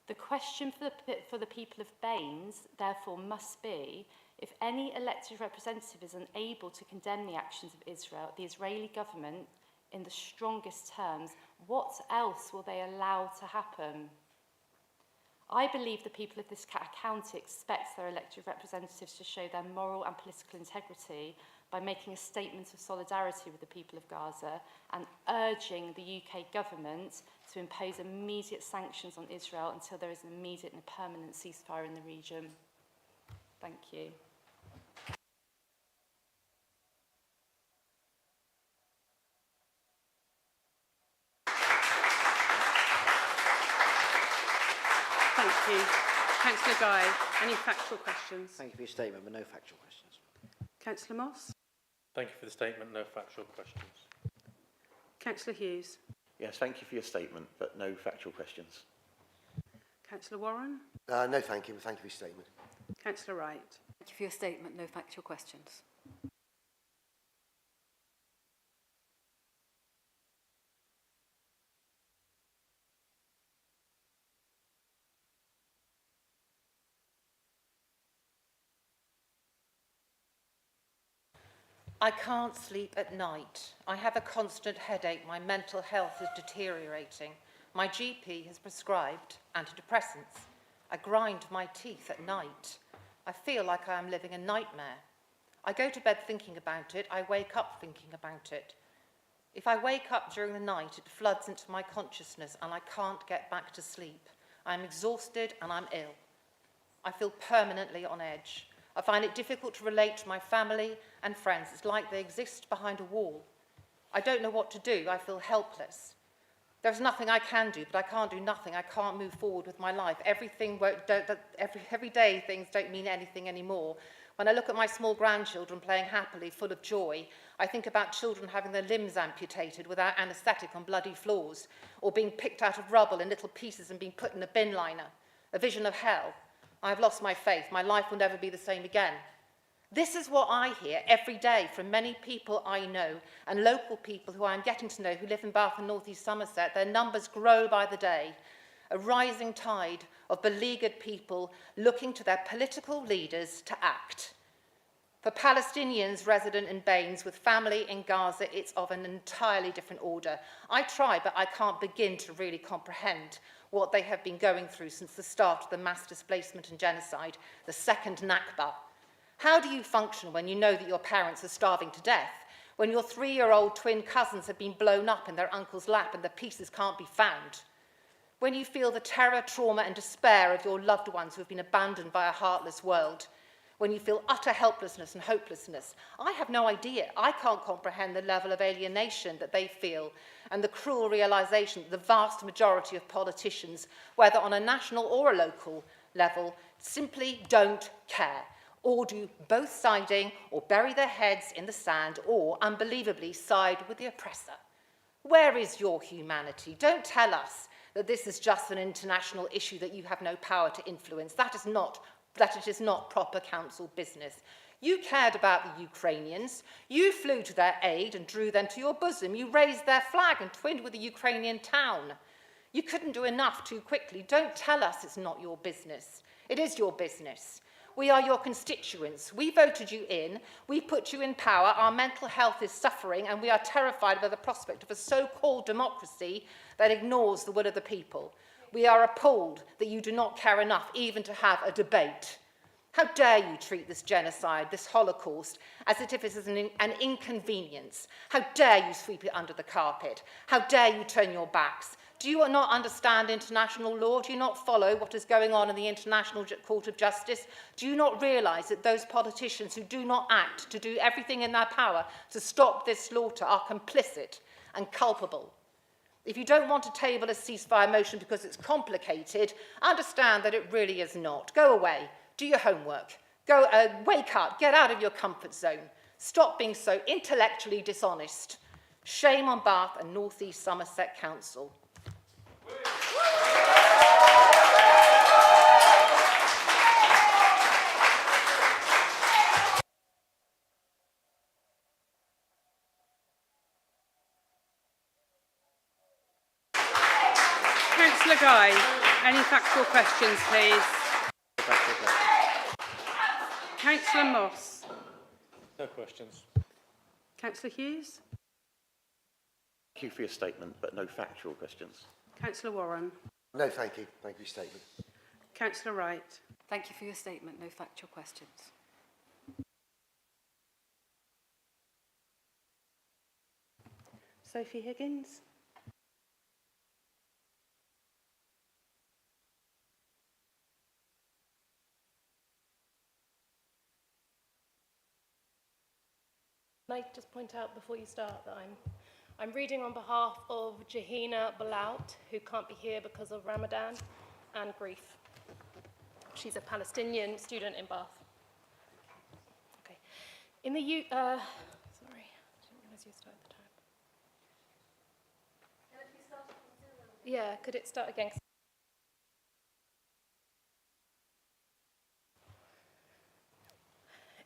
The question for the people of BAMES, therefore, must be, if any elected representative is unable to condemn the actions of Israel, the Israeli government, in the strongest terms, what else will they allow to happen? I believe the people of this county expect their elected representatives to show their moral and political integrity by making a statement of solidarity with the people of Gaza and urging the UK government to impose immediate sanctions on Israel until there is an immediate and permanent ceasefire in the region. Thank you. Thank you. Councillor Guy, any factual questions? Thank you for your statement, but no factual questions. Councillor Moss? Thank you for the statement. No factual questions. Councillor Hughes? Yes, thank you for your statement, but no factual questions. Councillor Warren? No, thank you, but thank you for your statement. Councillor Wright? Thank you for your statement. No factual questions. I can't sleep at night. I have a constant headache. My mental health is deteriorating. My GP has prescribed antidepressants. I grind my teeth at night. I feel like I am living a nightmare. I go to bed thinking about it. I wake up thinking about it. If I wake up during the night, it floods into my consciousness and I can't get back to sleep. I'm exhausted and I'm ill. I feel permanently on edge. I find it difficult to relate to my family and friends. It's like they exist behind a wall. I don't know what to do. I feel helpless. There's nothing I can do, but I can't do nothing. I can't move forward with my life. Every day things don't mean anything anymore. When I look at my small grandchildren playing happily, full of joy, I think about children having their limbs amputated without anaesthetic on bloody floors, or being picked out of rubble in little pieces and being put in a bin liner. A vision of hell. I have lost my faith. My life will never be the same again. This is what I hear every day from many people I know and local people who I am getting to know who live in Bath and North East Somerset. Their numbers grow by the day. A rising tide of beleaguered people looking to their political leaders to act. For Palestinians resident in BAMES with family in Gaza, it's of an entirely different order. I try, but I can't begin to really comprehend what they have been going through since the start of the mass displacement and genocide, the second Nakba. How do you function when you know that your parents are starving to death, when your 3-year-old twin cousins have been blown up in their uncle's lap and the pieces can't be found? When you feel the terror, trauma and despair of your loved ones who have been abandoned by a heartless world? When you feel utter helplessness and hopelessness? I have no idea. I can't comprehend the level of alienation that they feel and the cruel realisation that the vast majority of politicians, whether on a national or a local level, simply don't care. or do both siding or bury their heads in the sand or, unbelievably, side with the oppressor. Where is your humanity? Don't tell us that this is just an international issue that you have no power to influence. That it is not proper council business. You cared about the Ukrainians. You flew to their aid and drew them to your bosom. You raised their flag and twinned with a Ukrainian town. You couldn't do enough too quickly. Don't tell us it's not your business. It is your business. We are your constituents. We voted you in. We put you in power. Our mental health is suffering, and we are terrified by the prospect of a so-called democracy that ignores the will of the people. We are appalled that you do not care enough even to have a debate. How dare you treat this genocide, this Holocaust, as if it is an inconvenience? How dare you sweep it under the carpet? How dare you turn your backs? Do you not understand international law? Do you not follow what is going on in the International Court of Justice? Do you not realise that those politicians who do not act to do everything in their power to stop this slaughter are complicit and culpable? If you don't want to table a ceasefire motion because it's complicated, understand that it really is not. Go away. Do your homework. Wake up. Get out of your comfort zone. Stop being so intellectually dishonest. Shame on Bath and North East Somerset Council. Councillor Guy, any factual questions, please? Councillor Moss. No questions. Councillor Hughes. Thank you for your statement, but no factual questions. Councillor Warren. No, thank you. Thank you for your statement. Councillor Wright. Thank you for your statement. No factual questions. Sophie Higgins. Can I just point out before you start that I'm reading on behalf of Jahina Balaut, who can't be here because of Ramadan and grief. She's a Palestinian student in Bath. Okay. In the sorry, I didn't realise you started the time. Yeah, could it start again?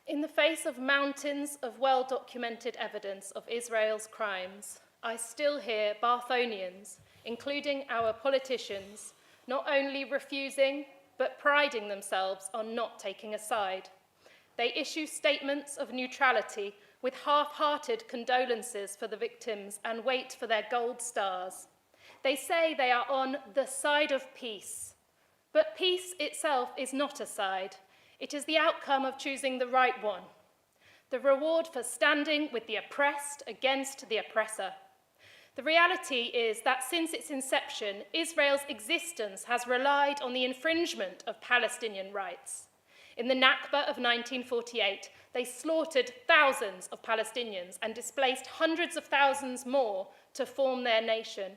In the face of mountains of well-documented evidence of Israel's crimes, I still hear Bathonians, including our politicians, not only refusing, but priding themselves on not taking a side. They issue statements of neutrality with half-hearted condolences for the victims and wait for their gold stars. They say they are on the side of peace, but peace itself is not a side. It is the outcome of choosing the right one, the reward for standing with the oppressed against the oppressor. The reality is that since its inception, Israel's existence has relied on the infringement of Palestinian rights. In the Nakba of 1948, they slaughtered thousands of Palestinians and displaced hundreds of thousands more to form their nation.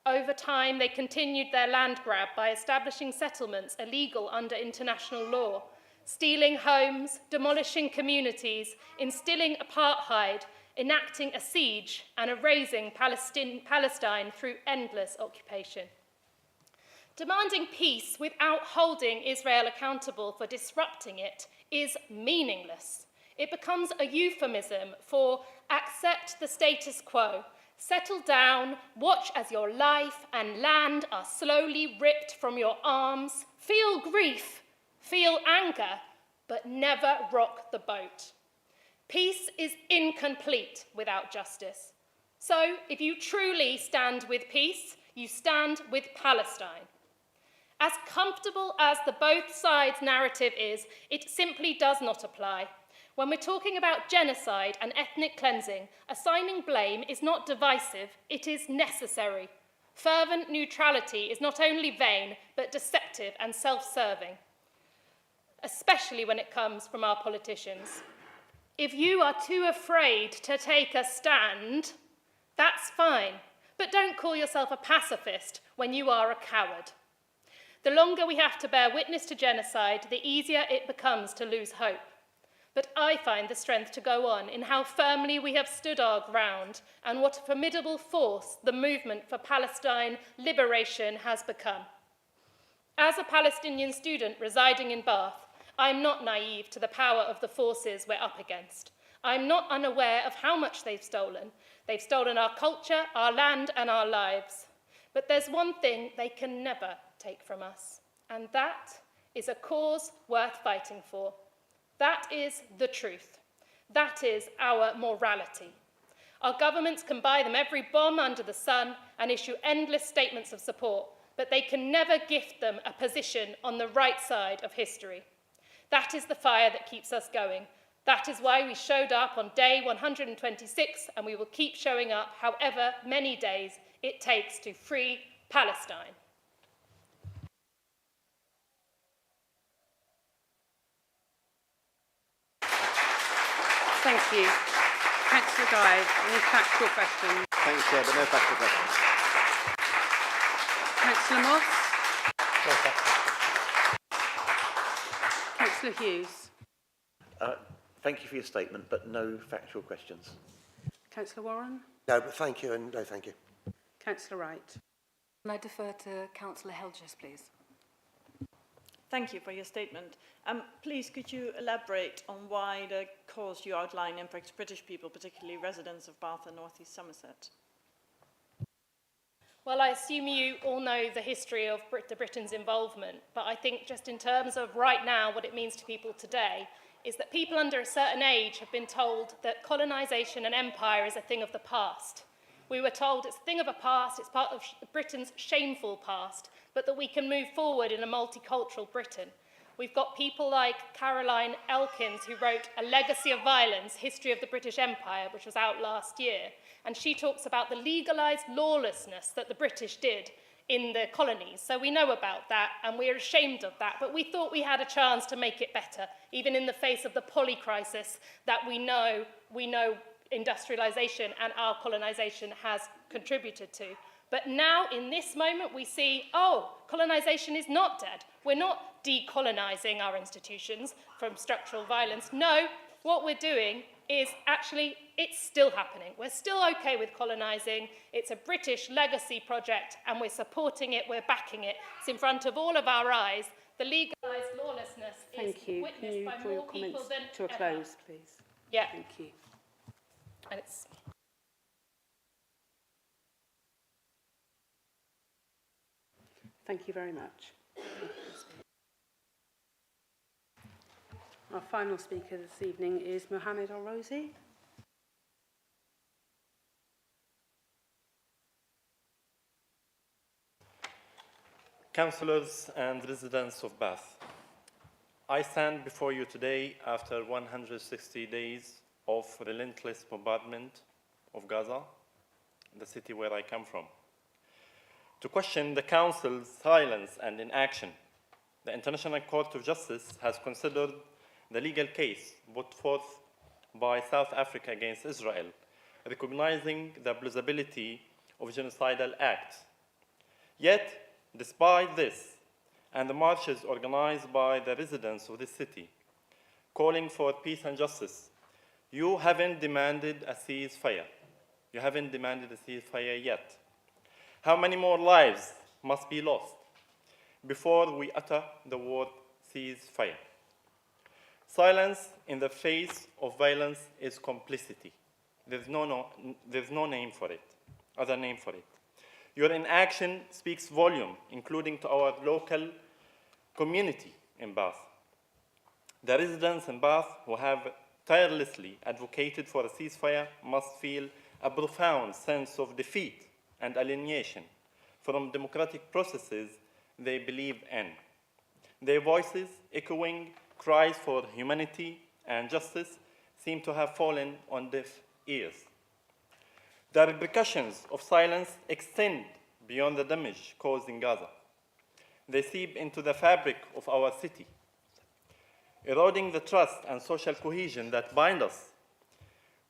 Over time, they continued their land grab by establishing settlements illegal under international law, stealing homes, demolishing communities, instilling apartheid, enacting a siege, and erasing Palestine through endless occupation. Demanding peace without holding Israel accountable for disrupting it is meaningless. It becomes a euphemism for accept the status quo, settle down, watch as your life and land are slowly ripped from your arms, feel grief, feel anger, but never rock the boat. Peace is incomplete without justice. So, if you truly stand with peace, you stand with Palestine. As comfortable as the both sides narrative is, it simply does not apply. When we're talking about genocide and ethnic cleansing, assigning blame is not divisive, it is necessary. Fervent neutrality is not only vain, but deceptive and self-serving, especially when it comes from our politicians. If you are too afraid to take a stand, that's fine, but don't call yourself a pacifist when you are a coward. The longer we have to bear witness to genocide, the easier it becomes to lose hope. But I find the strength to go on in how firmly we have stood our ground and what a formidable force the movement for Palestine liberation has become. As a Palestinian student residing in Bath, I am not naive to the power of the forces we're up against. I'm not unaware of how much they've stolen. They've stolen our culture, our land, and our lives. But there's one thing they can never take from us, and that is a cause worth fighting for. That is the truth. That is our morality. Our governments can buy them every bomb under the sun and issue endless statements of support, but they can never gift them a position on the right side of history. That is the fire that keeps us going. That is why we showed up on day 126, and we will keep showing up however many days it takes to free Palestine. Thank you. Councillor Guy, any factual questions? Thank you, Chair, but no factual questions. Councillor Moss? Councillor Hughes? Thank you for your statement, but no factual questions. Councillor Warren? No, but thank you and no thank you. Councillor Wright? Can I defer to Councillor Helgers, please? Thank you for your statement. Please, could you elaborate on why the cause you outline impacts British people, particularly residents of Bath and North East Somerset? Well, I assume you all know the history of Britain's involvement, but I think just in terms of right now, what it means to people today is that people under a certain age have been told that colonisation and empire is a thing of the past. We were told it's a thing of a past, it's part of Britain's shameful past, but that we can move forward in a multicultural Britain. We've got people like Caroline Elkins, who wrote A Legacy of Violence, History of the British Empire, which was out last year, and she talks about the legalised lawlessness that the British did in the colonies. So we know about that, and we're ashamed of that, but we thought we had a chance to make it better, even in the face of the poly-crisis that we know industrialisation and our colonisation has contributed to. But now, in this moment, we see, oh, colonisation is not dead. We're not decolonising our institutions from structural violence. No, what we're doing is actually, it's still happening. We're still okay with colonising. It's a British legacy project, and we're supporting it, we're backing it. It's in front of all of our eyes. The legalised lawlessness is witnessed by more people than to a close, please? Yeah. Thank you. And it's Thank you very much. Our final speaker this evening is Mohammed Al-Rosi. Councillors and residents of Bath, I stand before you today after 160 days of relentless bombardment of Gaza, the city where I come from, to question the Council's silence and inaction. The International Court of Justice has considered the legal case put forth by South Africa against Israel, recognizing the plausibility of genocidal acts. Yet, despite this, and the marches organized by the residents of this city, calling for peace and justice, you haven't demanded a ceasefire. You haven't demanded a ceasefire yet. How many more lives must be lost before we utter the word ceasefire? Silence in the face of violence is complicity. There's no name for it, other name for it. Your inaction speaks volume, including to our local community in Bath. The residents in Bath who have tirelessly advocated for a ceasefire must feel a profound sense of defeat and alienation from democratic processes they believe in. Their voices, echoing cries for humanity and justice, seem to have fallen on deaf ears. The repercussions of silence extend beyond the damage caused in Gaza. They seep into the fabric of our city, eroding the trust and social cohesion that bind us.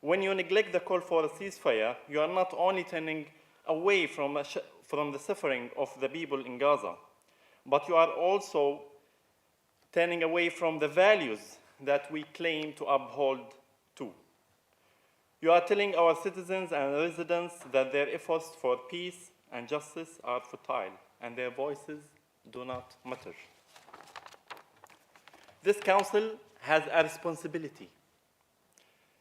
When you neglect the call for a ceasefire, you are not only turning away from the suffering of the people in Gaza, but you are also turning away from the values that we claim to uphold too. You are telling our citizens and residents that their efforts for peace and justice are futile and their voices do not matter. This council has a responsibility.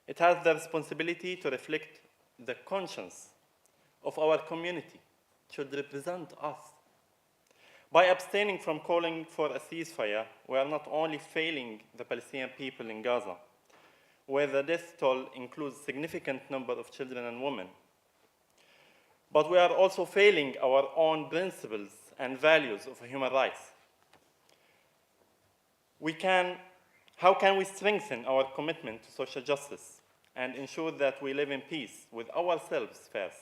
It has the responsibility to reflect the conscience of our community. It should represent us. By abstaining from calling for a ceasefire, we are not only failing the Palestinian people in Gaza, where the death toll includes a significant number of children and women, but we are also failing our own principles and values of human rights. How can we strengthen our commitment to social justice and ensure that we live in peace with ourselves first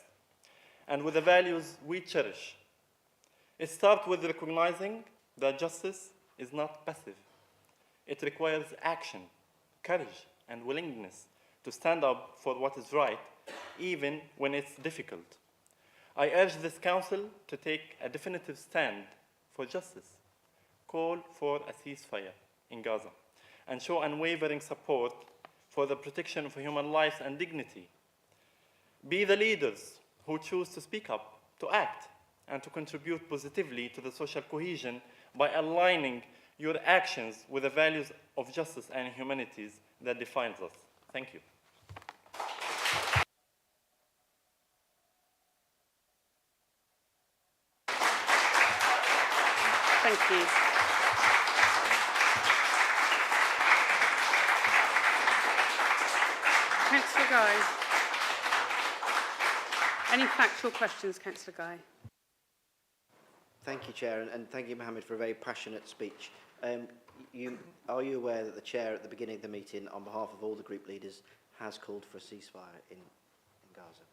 and with the values we cherish? It starts with recognizing that justice is not passive. It requires action, courage, and willingness to stand up for what is right, even when it's difficult. I urge this council to take a definitive stand for justice, call for a ceasefire in Gaza, and show unwavering support for the protection of human lives and dignity. Be the leaders who choose to speak up, to act, and to contribute positively to the social cohesion by aligning your actions with the values of justice and humanities that defines us. Thank you. Thank you. Councillor Guy. Any factual questions, Councillor Guy? Thank you, Chair, and thank you, Mohammed, for a very passionate speech. Are you aware that the Chair at the beginning of the meeting, on behalf of all the group leaders, has called for a ceasefire in Gaza?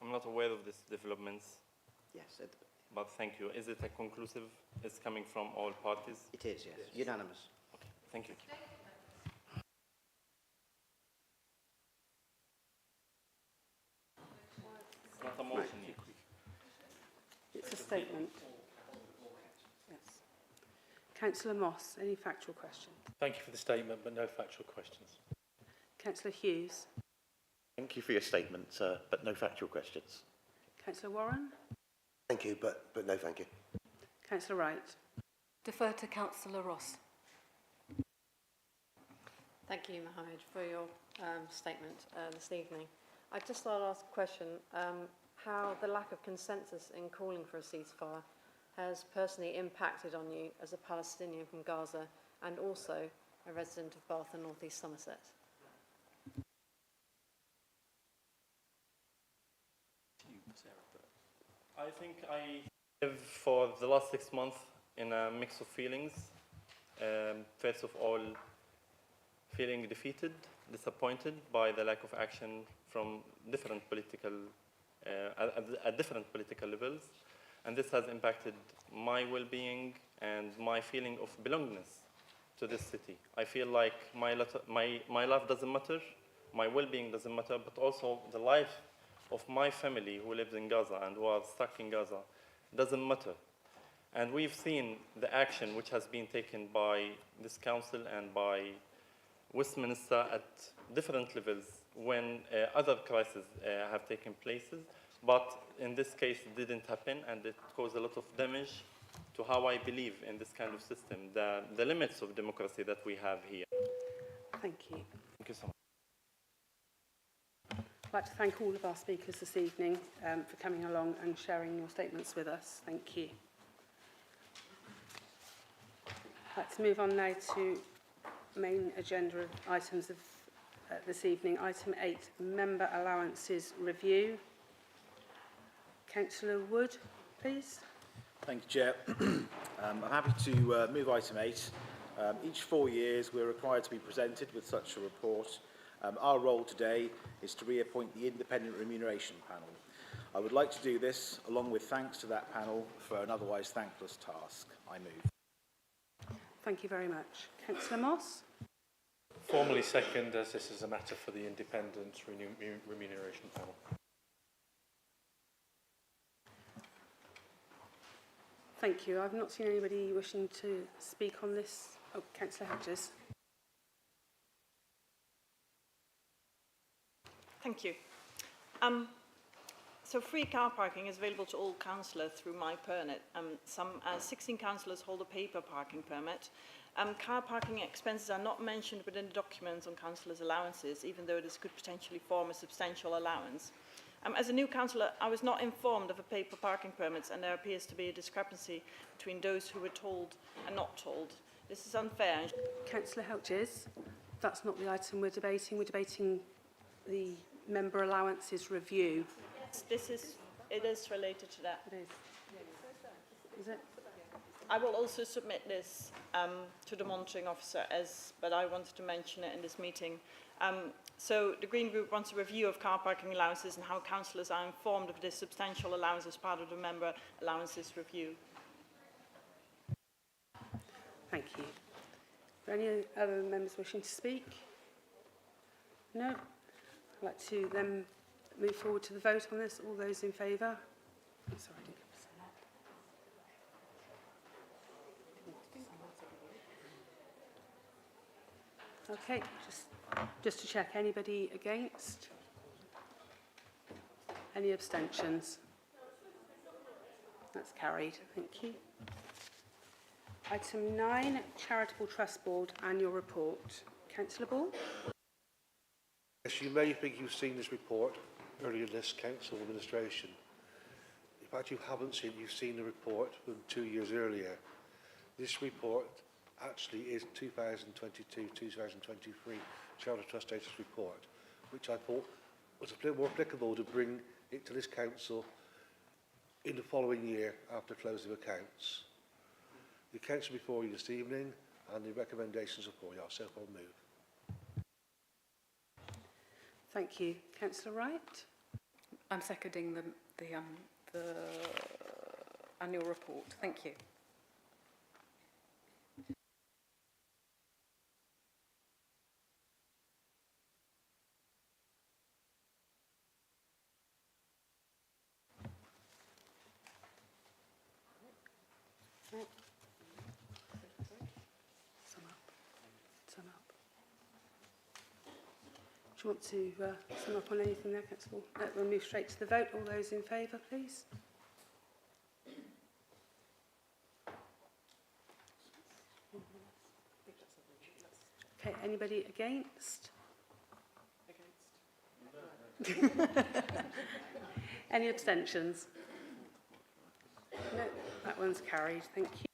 I'm not aware of these developments. Yes. But thank you. Is it a conclusive? It's coming from all parties? It is, yes. Unanimous. Okay. Thank you. It's not a motion yet. It's a statement. Yes. Councillor Moss, any factual questions? Thank you for the statement, but no factual questions. Councillor Hughes. Thank you for your statement, but no factual questions. Councillor Warren. Thank you, but no thank you. Councillor Wright. Defer to Councillor Ross. Thank you, Mohammed, for your statement this evening. I'd just like to ask a question, how the lack of consensus in calling for a ceasefire has personally impacted on you as a Palestinian from Gaza and also a resident of Bath and North East Somerset. I think I live for the last 6 months in a mix of feelings. First of all, feeling defeated, disappointed by the lack of action from different political, at different political levels. And this has impacted my well-being and my feeling of belongingness to this city. I feel like my life doesn't matter, my well-being doesn't matter, but also the life of my family who lives in Gaza and who are stuck in Gaza doesn't matter. And we've seen the action which has been taken by this council and by Westminster at different levels when other crises have taken places. But in this case, it didn't happen, and it caused a lot of damage to how I believe in this kind of system, the limits of democracy that we have here. Thank you. Thank you so much. I'd like to thank all of our speakers this evening for coming along and sharing your statements with us. Thank you. Let's move on now to main agenda items of this evening. Item 8, Member Allowances Review. Councillor Wood, please. Thank you, Chair. I'm happy to move item 8. Each 4 years, we're required to be presented with such a report. Our role today is to reappoint the Independent Remuneration Panel. I would like to do this along with thanks to that panel for an otherwise thankless task. I move. Thank you very much. Councillor Moss. Formally second, as this is a matter for the Independent Remuneration Panel. Thank you. I've not seen anybody wishing to speak on this. Oh, Councillor Hedges. Thank you. So free car parking is available to all councillors through My Permit. 16 councillors hold a paper parking permit. Car parking expenses are not mentioned within the documents on councillors' allowances, even though this could potentially form a substantial allowance. As a new councillor, I was not informed of a paper parking permits, and there appears to be a discrepancy between those who were told and not told. This is unfair. Councillor Hedges, that's not the item we're debating. We're debating the member allowances review. It is related to that. It is. Is it? I will also submit this to the monitoring officer, but I wanted to mention it in this meeting. So the Green Group wants a review of car parking allowances and how councillors are informed of this substantial allowance as part of the member allowances review. Thank you. Are there any other members wishing to speak? No? I'd like to then move forward to the vote on this. All those in favour? Oh, sorry, I didn't Okay, just to check, anybody against? Any abstentions? That's carried, thank you. Item 9, Charitable Trust Board Annual Report. Councillor Ball? Yes, you may think you've seen this report earlier in this council administration. In fact, you haven't seen, you've seen the report from 2 years earlier. This report actually is 2022-2023 Charter Trust Status Report, which I thought was a bit more applicable to bring it to this council in the following year after close of accounts. The accounts are before you this evening and the recommendations are for you. I'll therefore move. Thank you. Councillor Wright? I'm seconding the annual report. Thank you. Sum up. Do you want to sum up on anything there, Councillor? We'll move straight to the vote. All those in favour, please. Okay, anybody against? Any abstentions? No, that one's carried. Thank you.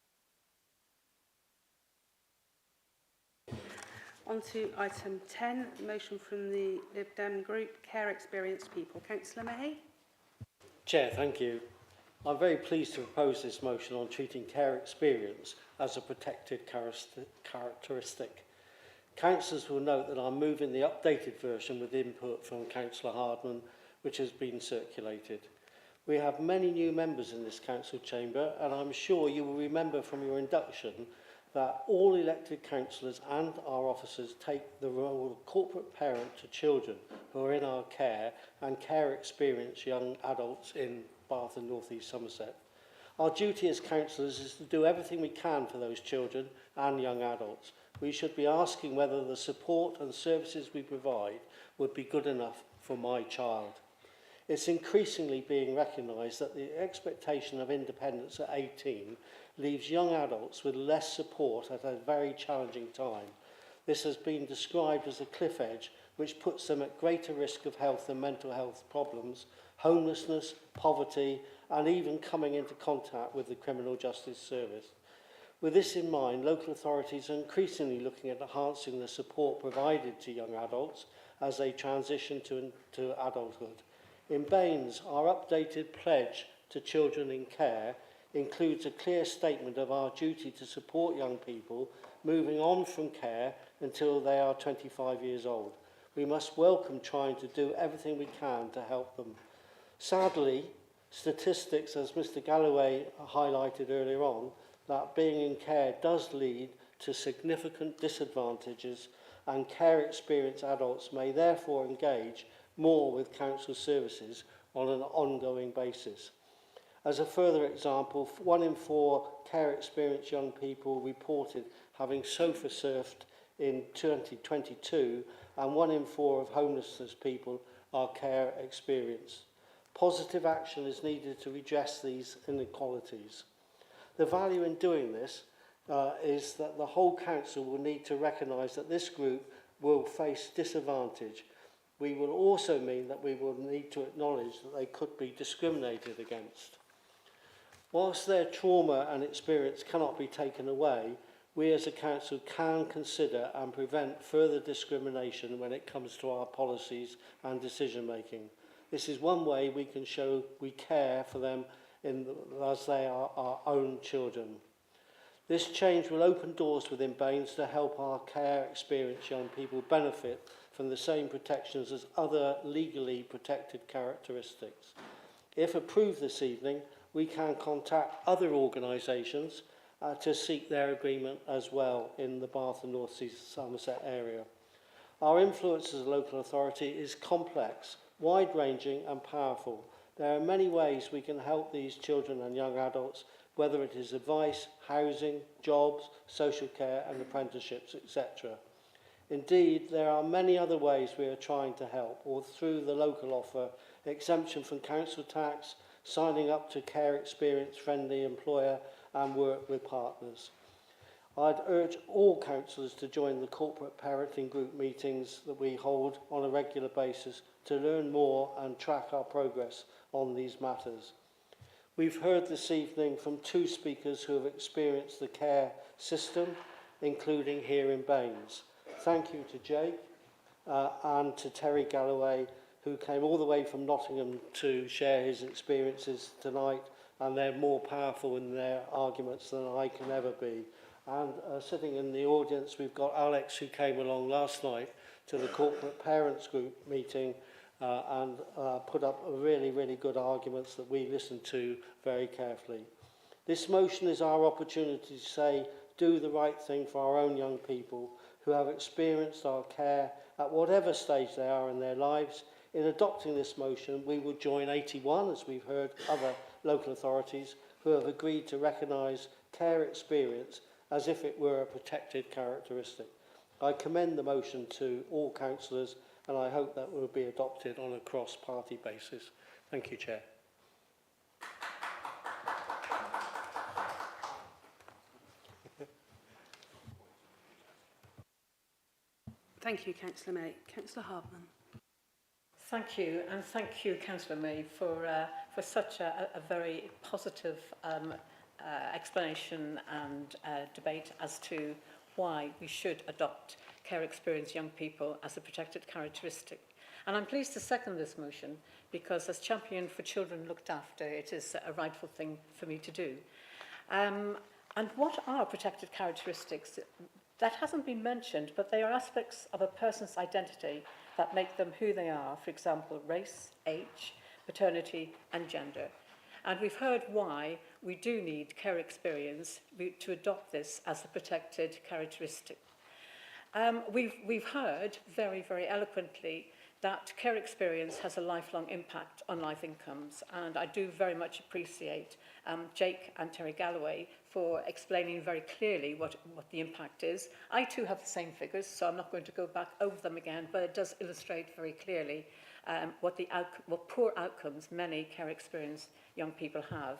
On to item 10, motion from the Lib Dem Group, Care Experienced People. Councillor May? Chair, thank you. I'm very pleased to propose this motion on treating care experience as a protected characteristic. Councillors will note that I'm moving the updated version with input from Councillor Hardman, which has been circulated. We have many new members in this council chamber, and I'm sure you will remember from your induction that all elected councillors and our officers take the role of corporate parent to children who are in our care and care experienced young adults in Bath and North East Somerset. Our duty as councillors is to do everything we can for those children and young adults. We should be asking whether the support and services we provide would be good enough for my child. It's increasingly being recognised that the expectation of independence at 18 leaves young adults with less support at a very challenging time. This has been described as a cliff edge, which puts them at greater risk of health and mental health problems, homelessness, poverty, and even coming into contact with the criminal justice service. With this in mind, local authorities are increasingly looking at enhancing the support provided to young adults as they transition to adulthood. In Baines, our updated pledge to children in care includes a clear statement of our duty to support young people moving on from care until they are 25 years old. We must welcome trying to do everything we can to help them. Sadly, statistics, as Mr. Galloway highlighted earlier on, that being in care does lead to significant disadvantages, and care experienced adults may therefore engage more with council services on an ongoing basis. As a further example, 1 in 4 care experienced young people reported having sofa surfed in 2022, and 1 in 4 of homelessness people are care experienced. Positive action is needed to redress these inequalities. The value in doing this is that the whole council will need to recognise that this group will face disadvantage. We will also mean that we will need to acknowledge that they could be discriminated against. Whilst their trauma and experience cannot be taken away, we as a council can consider and prevent further discrimination when it comes to our policies and decision making. This is one way we can show we care for them as they are our own children. This change will open doors within Baines to help our care experienced young people benefit from the same protections as other legally protected characteristics. If approved this evening, we can contact other organisations to seek their agreement as well in the Bath and North East Somerset area. Our influence as a local authority is complex, wide-ranging and powerful. There are many ways we can help these children and young adults, whether it is advice, housing, jobs, social care and apprenticeships, etc. Indeed, there are many other ways we are trying to help, or through the local offer, exemption from council tax, signing up to care experience friendly employer and work with partners. I'd urge all councillors to join the corporate parenting group meetings that we hold on a regular basis to learn more and track our progress on these matters. We've heard this evening from 2 speakers who have experienced the care system, including here in Baines. Thank you to Jake and to Terry Galloway, who came all the way from Nottingham to share his experiences tonight, and they're more powerful in their arguments than I can ever be. And sitting in the audience, we've got Alex, who came along last night to the corporate parents group meeting and put up really, really good arguments that we listened to very carefully. This motion is our opportunity to say, do the right thing for our own young people who have experienced our care at whatever stage they are in their lives. In adopting this motion, we will join 81, as we've heard, other local authorities who have agreed to recognise care experience as if it were a protected characteristic. I commend the motion to all councillors, and I hope that will be adopted on a cross-party basis. Thank you, Chair. Thank you, Councillor May. Councillor Hardman. Thank you, and thank you, Councillor May, for such a very positive explanation and debate as to why we should adopt care experienced young people as a protected characteristic. And I'm pleased to second this motion because as champion for children looked after, it is a rightful thing for me to do. And what are protected characteristics? That hasn't been mentioned, but they are aspects of a person's identity that make them who they are, for example, race, age, paternity and gender. And we've heard why we do need care experience to adopt this as a protected characteristic. We've heard very, very eloquently that care experience has a lifelong impact on life incomes, and I do very much appreciate Jake and Terry Galloway for explaining very clearly what the impact is. I too have the same figures, so I'm not going to go back over them again, but it does illustrate very clearly what poor outcomes many care experienced young people have.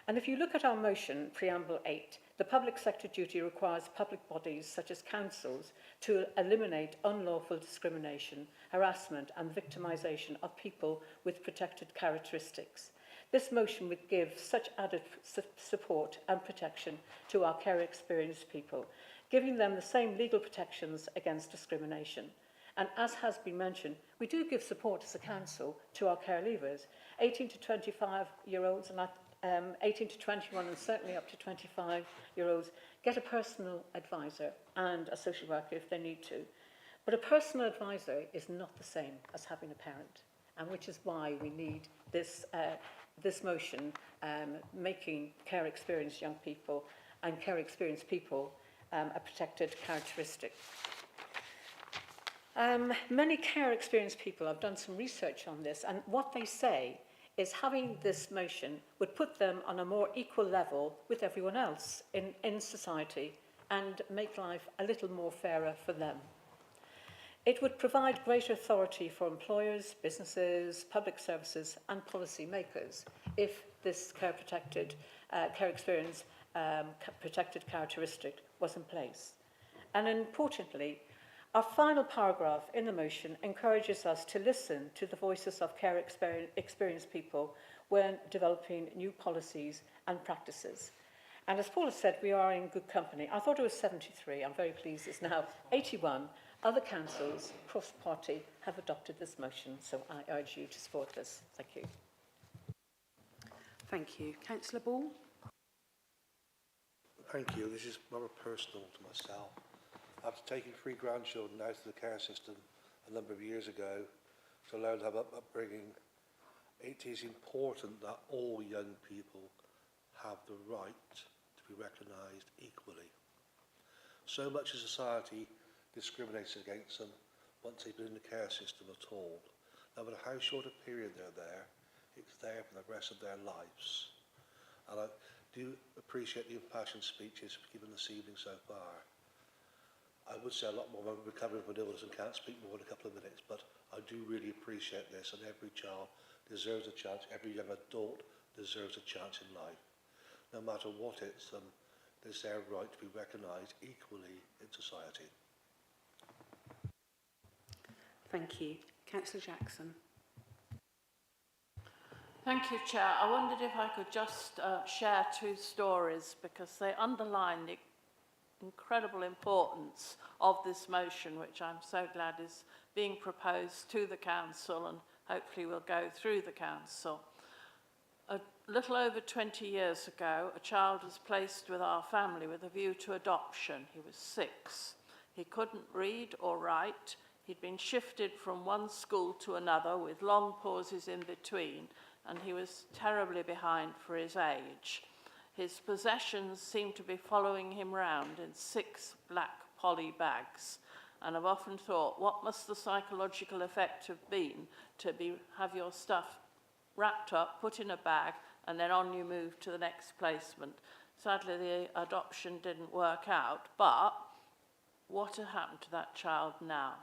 And if you look at our motion, Preamble 8, the public sector duty requires public bodies such as councils to eliminate unlawful discrimination, harassment and victimisation of people with protected characteristics. This motion would give such added support and protection to our care experienced people, giving them the same legal protections against discrimination. And as has been mentioned, we do give support as a council to our care leavers, 18 to 25-year-olds and 18 to 21 and certainly up to 25-year-olds get a personal advisor and a social worker if they need to. But a personal advisor is not the same as having a parent, and which is why we need this motion making care experienced young people and care experienced people a protected characteristic. Many care experienced people, I've done some research on this, and what they say is having this motion would put them on a more equal level with everyone else in society and make life a little more fairer for them. It would provide greater authority for employers, businesses, public services and policy makers if this care experience protected characteristic was in place. And importantly, our final paragraph in the motion encourages us to listen to the voices of care experienced people when developing new policies and practices. And as Paul has said, we are in good company. I thought it was 73. I'm very pleased it's now 81. Other councils across the party have adopted this motion, so I urge you to support this. Thank you. Thank you. Councillor Ball. Thank you. This is rather personal to myself. After taking 3 grandchildren out of the care system a number of years ago to learn to have upbringing, it is important that all young people have the right to be recognised equally. So much of society discriminates against them once they've been in the care system at all. No matter how short a period they're there, it's there for the rest of their lives. And I do appreciate the impassioned speeches given this evening so far. I would say a lot more. I'm recovering from illness and can't speak more in a couple of minutes, but I do really appreciate this, and every child deserves a chance, every young adult deserves a chance in life. No matter what it's their right to be recognised equally in society. Thank you. Councillor Jackson. Thank you, Chair. I wondered if I could just share 2 stories because they underline the incredible importance of this motion, which I'm so glad is being proposed to the Council and hopefully will go through the Council. A little over 20 years ago, a child was placed with our family with a view to adoption. He was 6. He couldn't read or write. He'd been shifted from one school to another with long pauses in between, and he was terribly behind for his age. His possessions seemed to be following him round in 6 black poly bags, and I've often thought, what must the psychological effect have been to have your stuff wrapped up, put in a bag, and then on you move to the next placement. Sadly, the adoption didn't work out, but what had happened to that child now?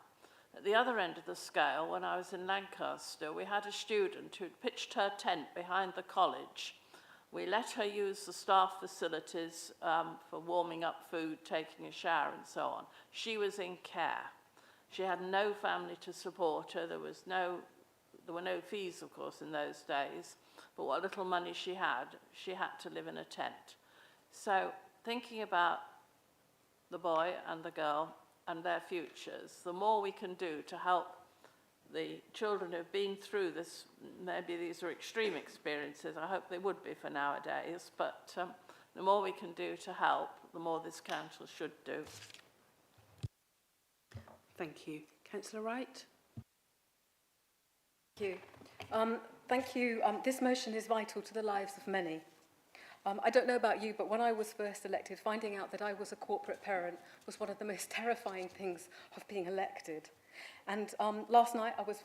At the other end of the scale, when I was in Lancaster, we had a student who'd pitched her tent behind the college. We let her use the staff facilities for warming up food, taking a shower and so on. She was in care. She had no family to support her. There were no fees, of course, in those days, but what little money she had to live in a tent. So thinking about the boy and the girl and their futures, the more we can do to help the children who've been through this, maybe these are extreme experiences, I hope they would be for nowadays, but the more we can do to help, the more this council should do. Thank you. Councillor Wright. Thank you. Thank you. This motion is vital to the lives of many. I don't know about you, but when I was first elected, finding out that I was a corporate parent was one of the most terrifying things of being elected. And last night I was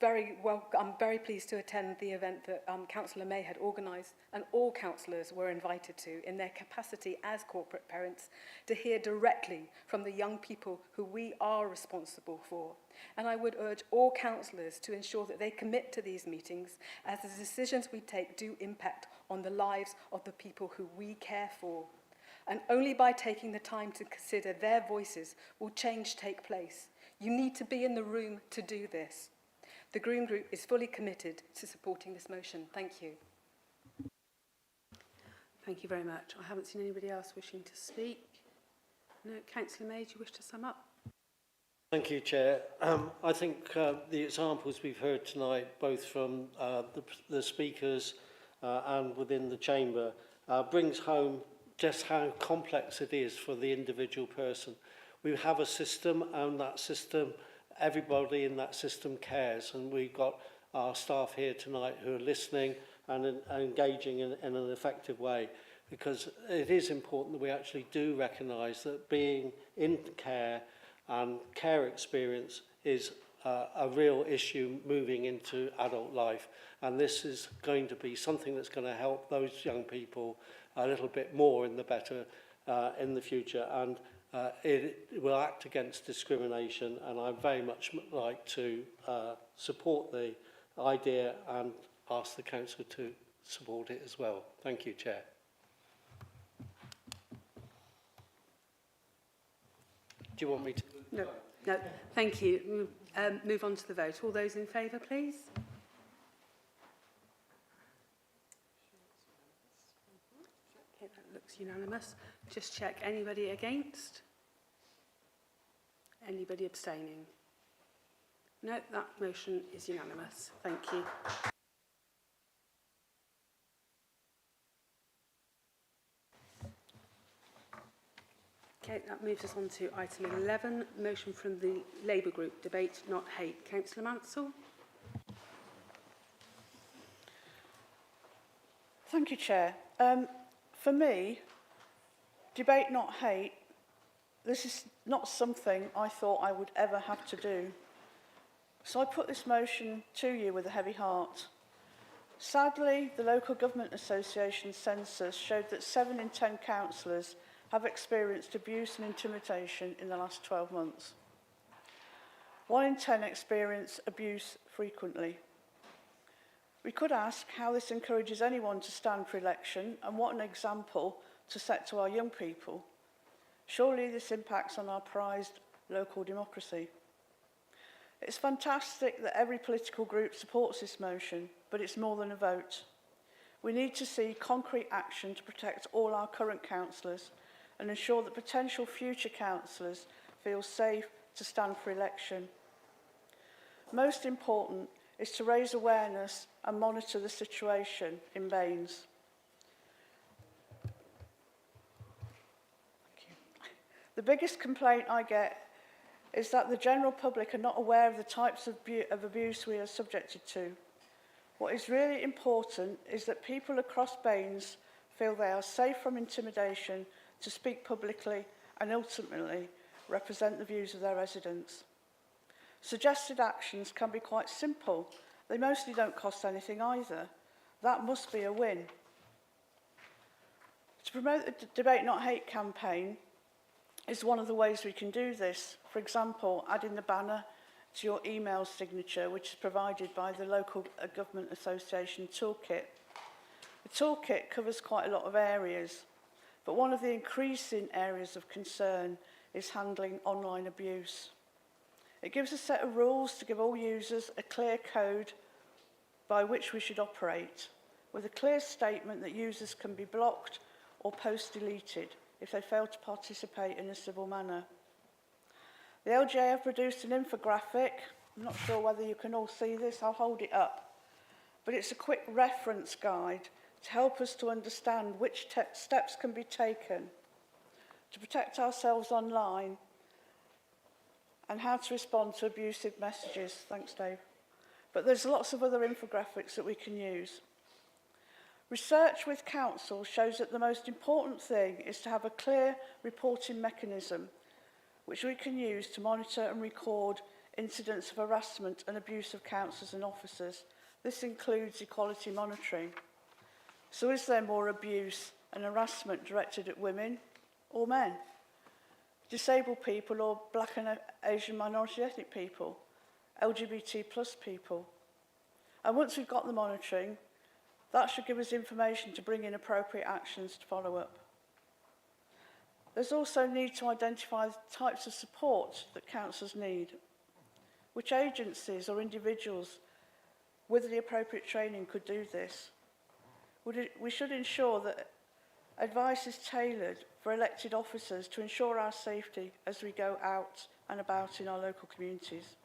I'm very pleased to attend the event that Councillor May had organised, and all councillors were invited to in their capacity as corporate parents to hear directly from the young people who we are responsible for. And I would urge all councillors to ensure that they commit to these meetings, as the decisions we take do impact on the lives of the people who we care for. And only by taking the time to consider their voices will change take place. You need to be in the room to do this. The Green Group is fully committed to supporting this motion. Thank you. Thank you very much. I haven't seen anybody else wishing to speak. No. Councillor May, do you wish to sum up? Thank you, Chair. I think the examples we've heard tonight, both from the speakers and within the chamber, brings home just how complex it is for the individual person. We have a system, and that system, everybody in that system cares, and we've got our staff here tonight who are listening and engaging in an effective way, because it is important that we actually do recognise that being in care and care experience is a real issue moving into adult life. And this is going to be something that's going to help those young people a little bit more in the better in the future. And it will act against discrimination. And I'd very much like to support the idea and ask the Council to support it as well. Thank you, Chair. Do you want me to? No, no, thank you. Move on to the vote. All those in favour, please. Okay, that looks unanimous. Just check. Anybody against? Anybody abstaining? No, that motion is unanimous. Thank you. Okay, that moves us on to item 11, motion from the Labour Group, debate not hate. Councillor Mansell. Thank you, Chair. For me, debate not hate, this is not something I thought I would ever have to do. So I put this motion to you with a heavy heart. Sadly, the Local Government Association census showed that 7 in 10 councillors have experienced abuse and intimidation in the last 12 months. 1 in 10 experience abuse frequently. We could ask how this encourages anyone to stand for election and what an example to set to our young people. Surely this impacts on our prized local democracy. It's fantastic that every political group supports this motion, but it's more than a vote. We need to see concrete action to protect all our current councillors and ensure that potential future councillors feel safe to stand for election. Most important is to raise awareness and monitor the situation in Baines. The biggest complaint I get is that the general public are not aware of the types of abuse we are subjected to. What is really important is that people across Baines feel they are safe from intimidation to speak publicly and ultimately represent the views of their residents. Suggested actions can be quite simple. They mostly don't cost anything either. That must be a win. To promote the Debate Not Hate campaign is one of the ways we can do this. For example, adding the banner to your email signature, which is provided by the Local Government Association Toolkit. The toolkit covers quite a lot of areas, but one of the increasing areas of concern is handling online abuse. It gives a set of rules to give all users a clear code by which we should operate, with a clear statement that users can be blocked or posts deleted if they fail to participate in a civil manner. The LGA have produced an infographic. I'm not sure whether you can all see this. I'll hold it up. But it's a quick reference guide to help us to understand which steps can be taken to protect ourselves online and how to respond to abusive messages. Thanks, Dave. But there's lots of other infographics that we can use. Research with council shows that the most important thing is to have a clear reporting mechanism which we can use to monitor and record incidents of harassment and abuse of councillors and officers. This includes equality monitoring. So is there more abuse and harassment directed at women or men, disabled people or black and Asian minority ethnic people, LGBT plus people? And once we've got the monitoring, that should give us information to bring in appropriate actions to follow up. There's also a need to identify the types of support that councillors need. Which agencies or individuals with the appropriate training could do this? We should ensure that advice is tailored for elected officers to ensure our safety as we go out and about in our local communities.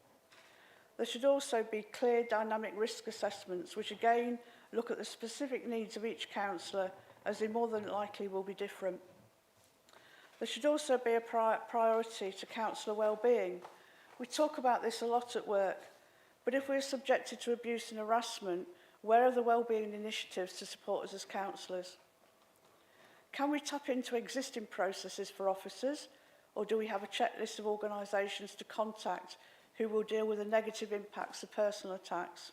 There should also be clear dynamic risk assessments which again look at the specific needs of each councillor, as they more than likely will be different. There should also be a priority to councillor well-being. We talk about this a lot at work, but if we're subjected to abuse and harassment, where are the well-being initiatives to support us as councillors? Can we tap into existing processes for officers, or do we have a checklist of organisations to contact who will deal with the negative impacts of personal attacks.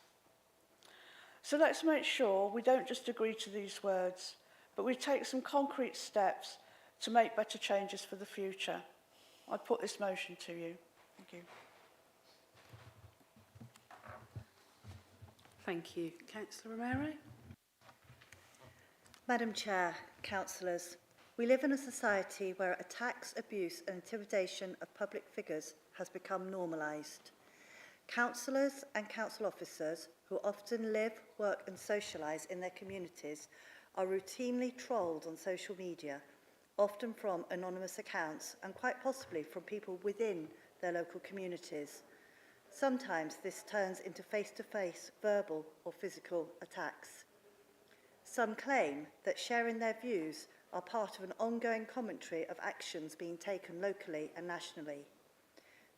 So let's make sure we don't just agree to these words, but we take some concrete steps to make better changes for the future. I'd put this motion to you. Thank you. Thank you. Councillor Romero? Madam Chair, councillors, we live in a society where attacks, abuse and intimidation of public figures has become normalised. Councillors and council officers who often live, work and socialise in their communities are routinely trolled on social media, often from anonymous accounts and quite possibly from people within their local communities. Sometimes this turns into face-to-face verbal or physical attacks. Some claim that sharing their views are part of an ongoing commentary of actions being taken locally and nationally.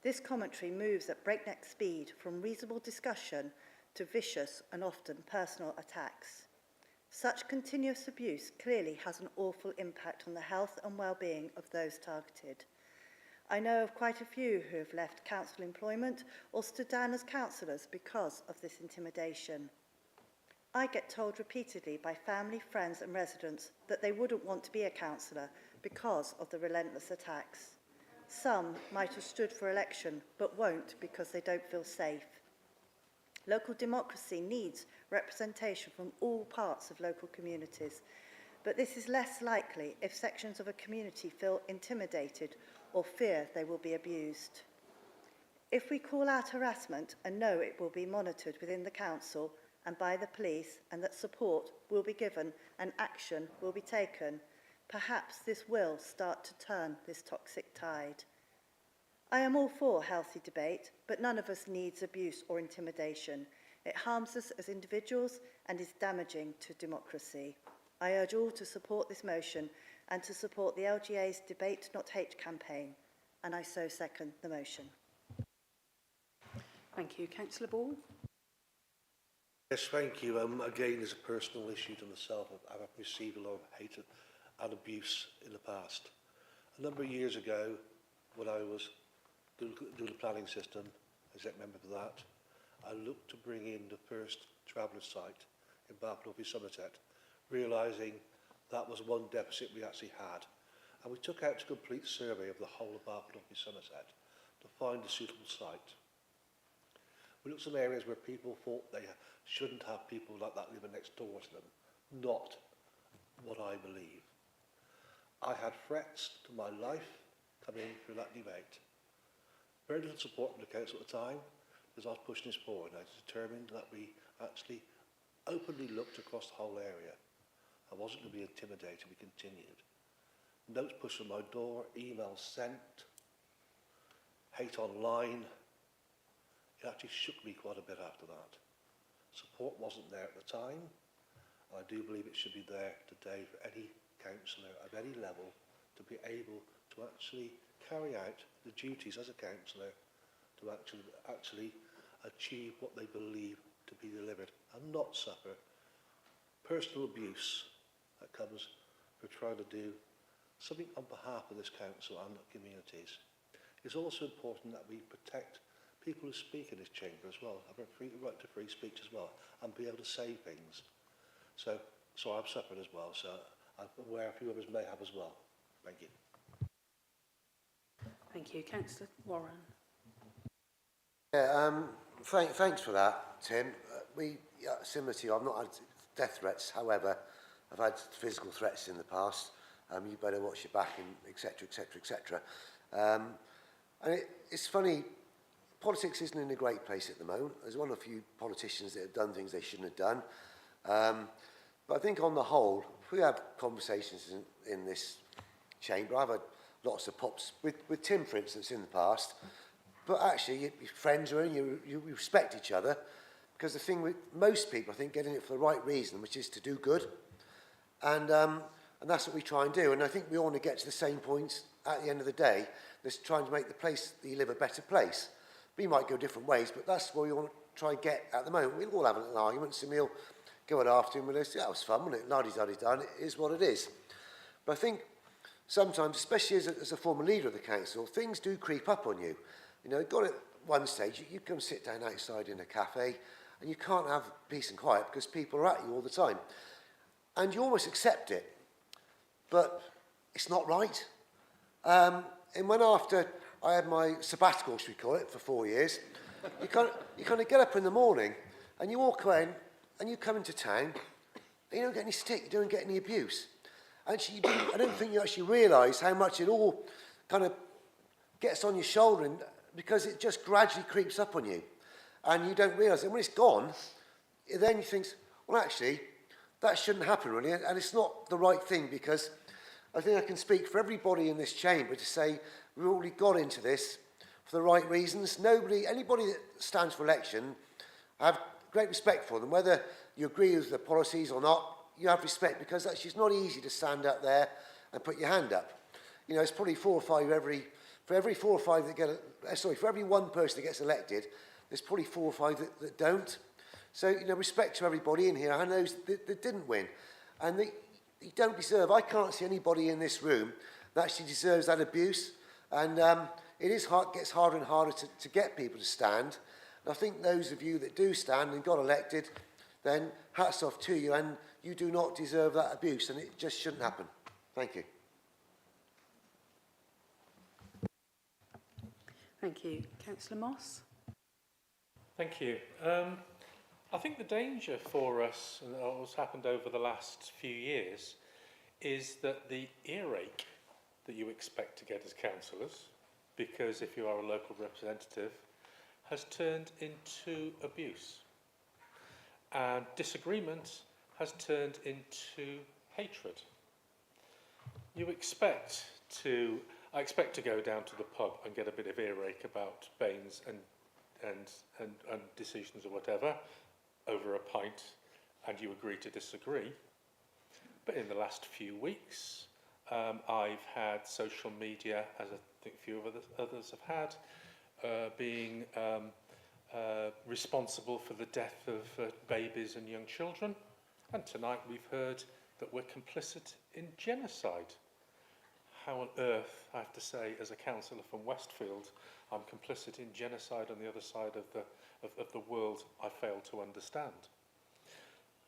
This commentary moves at breakneck speed from reasonable discussion to vicious and often personal attacks. Such continuous abuse clearly has an awful impact on the health and well-being of those targeted. I know of quite a few who have left council employment or stood down as councillors because of this intimidation. I get told repeatedly by family, friends and residents that they wouldn't want to be a councillor because of the relentless attacks. Some might have stood for election but won't because they don't feel safe. Local democracy needs representation from all parts of local communities, but this is less likely if sections of a community feel intimidated or fear they will be abused. If we call out harassment and know it will be monitored within the council and by the police and that support will be given and action will be taken, perhaps this will start to turn this toxic tide. I am all for healthy debate, but none of us needs abuse or intimidation. It harms us as individuals and is damaging to democracy. I urge all to support this motion and to support the LGA's Debate Not Hate campaign, and I so second the motion. Thank you. Councillor Ball? Yes, thank you. Again, as a personal issue to myself, I've received a lot of hate and abuse in the past. A number of years ago, when I was doing the planning system, as a member of that, I looked to bring in the first traveller site in Bath North East Somerset, realising that was one deficit we actually had. And we took out a complete survey of the whole of Bath North East Somerset to find a suitable site. We looked at some areas where people thought they shouldn't have people like that living next door to them. Not what I believe. I had threats to my life coming in through that debate. Very little support from the council at the time, as I was pushing this forward. I was determined that we actually openly looked across the whole area. I wasn't going to be intimidated, we continued. Notes pushed on my door, emails sent, hate online. It actually shook me quite a bit after that. Support wasn't there at the time, and I do believe it should be there today for any councillor of any level to be able to actually carry out the duties as a councillor to actually achieve what they believe to be delivered and not suffer personal abuse that comes for trying to do something on behalf of this council and the communities. It's also important that we protect people who speak in this chamber as well, have a right to free speech as well, and be able to say things. So I've suffered as well, so I'm aware a few others may have as well. Thank you. Thank you. Councillor Warren? Yeah, thanks for that, Tim. Similar to you, I've not had death threats. However, I've had physical threats in the past. You better watch your back, and etc., etc., etc. And it's funny, politics isn't in a great place at the moment. There's one of a few politicians that have done things they shouldn't have done. But I think on the whole, if we have conversations in this chamber, I've had lots of pops with Tim, for instance, in the past. But actually, your friends are in, you respect each other. Because the thing with most people, I think, get in it for the right reason, which is to do good. And that's what we try and do. And I think we all want to get to the same points at the end of the day. That's trying to make the place that you live a better place. We might go different ways, but that's what we want to try and get at the moment. We'll all have an argument. So we'll go out after him and say, that was fun, wasn't it? La-di-da-di-da, it is what it is. But I think sometimes, especially as a former leader of the council, things do creep up on you. You know, one stage, you come sit down outside in a cafe and you can't have peace and quiet because people are at you all the time. And you almost accept it, but it's not right. And when after I had my sabbatical, should we call it, for 4 years, you kind of get up in the morning and you walk away and you come into town and you don't get any stick, you don't get any abuse. Actually, I don't think you actually realise how much it all kind of gets on your shoulder because it just gradually creeps up on you. And you don't realise it. And when it's gone, then you think, well, actually, that shouldn't happen, really. And it's not the right thing because I think I can speak for everybody in this chamber to say we already got into this for the right reasons. Anybody that stands for election, I have great respect for them. Whether you agree with the policies or not, you have respect because actually it's not easy to stand up there and put your hand up. You know, it's probably 4 or 5 for every 4 or 5 that get, for every one person that gets elected, there's probably 4 or 5 that don't. So, you know, respect to everybody in here. I know that didn't win. And you don't deserve, I can't see anybody in this room that actually deserves that abuse. And it is hard, gets harder and harder to get people to stand. And I think those of you that do stand and got elected, then hats off to you. And you do not deserve that abuse. And it just shouldn't happen. Thank you. Thank you. Councillor Moss. Thank you. I think the danger for us, and what's happened over the last few years, is that the earache that you expect to get as councillors, because if you are a local representative, has turned into abuse. And disagreement has turned into hatred. You expect to, I expect to go down to the pub and get a bit of earache about Baines and decisions or whatever over a pint, and you agree to disagree. But in the last few weeks, I've had social media, as I think a few of others have had, being responsible for the death of babies and young children. And tonight we've heard that we're complicit in genocide. How on earth, I have to say, as a councillor from Westfield, I'm complicit in genocide on the other side of the world, I fail to understand.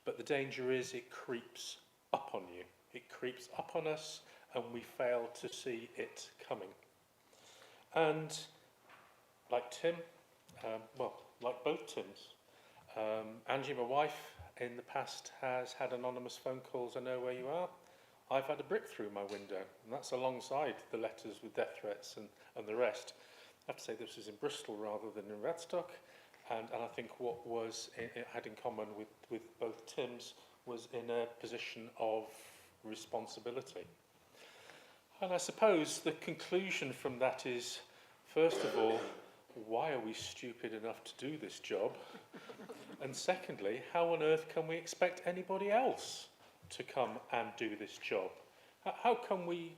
But the danger is it creeps up on you. It creeps up on us and we fail to see it coming. And like Tim, like both Tims, Angie, my wife, in the past has had anonymous phone calls, I know where you are. I've had a brick through my window, and that's alongside the letters with death threats and the rest. I have to say this was in Bristol rather than in Radstock, and I think what it had in common with both Tims was in a position of responsibility. And I suppose the conclusion from that is, first of all, why are we stupid enough to do this job? And secondly, how on earth can we expect anybody else to come and do this job? How can we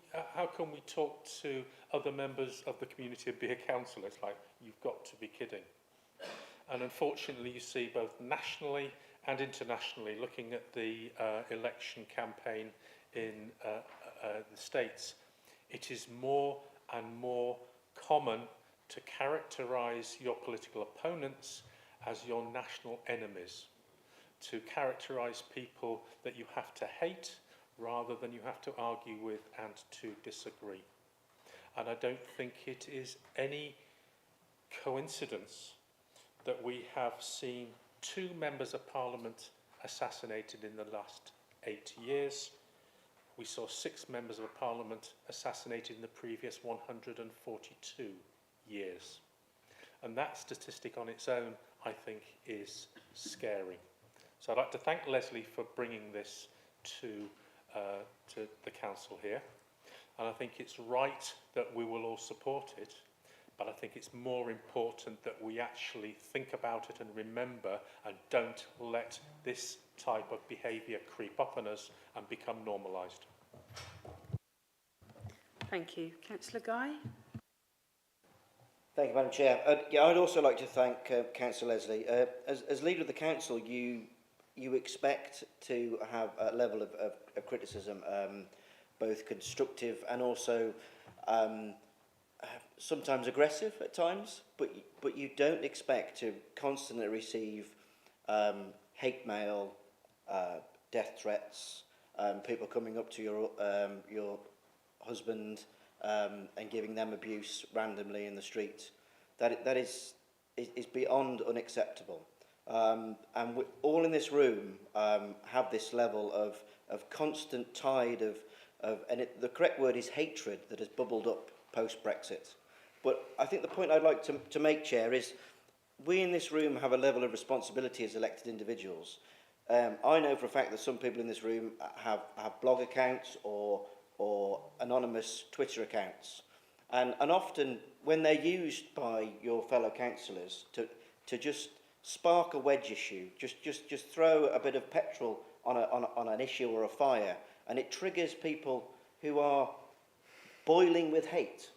talk to other members of the community and be a councillor? It's like, you've got to be kidding. And unfortunately, you see both nationally and internationally, looking at the election campaign in the States, it is more and more common to characterise your political opponents as your national enemies, to characterise people that you have to hate rather than you have to argue with and to disagree. And I don't think it is any coincidence that we have seen 2 members of Parliament assassinated in the last 8 years. We saw 6 members of Parliament assassinated in the previous 142 years. And that statistic on its own, I think, is scary. So I'd like to thank Leslie for bringing this to the council here. And I think it's right that we will all support it, but I think it's more important that we actually think about it and remember and don't let this type of behaviour creep up on us and become normalised. Thank you. Councillor Guy. Thank you, Madam Chair. I'd also like to thank Councillor Leslie. As leader of the council, you expect to have a level of criticism, both constructive and also sometimes aggressive at times, but you don't expect to constantly receive hate mail, death threats, people coming up to your husband and giving them abuse randomly in the street. That is beyond unacceptable. And we all in this room have this level of constant tide of the correct word is hatred that has bubbled up post-Brexit. But I think the point I'd like to make, Chair, is we in this room have a level of responsibility as elected individuals. I know for a fact that some people in this room have blog accounts or anonymous Twitter accounts. And often when they're used by your fellow councillors to just spark a wedge issue, just throw a bit of petrol on an issue or a fire, and it triggers people who are boiling with hate.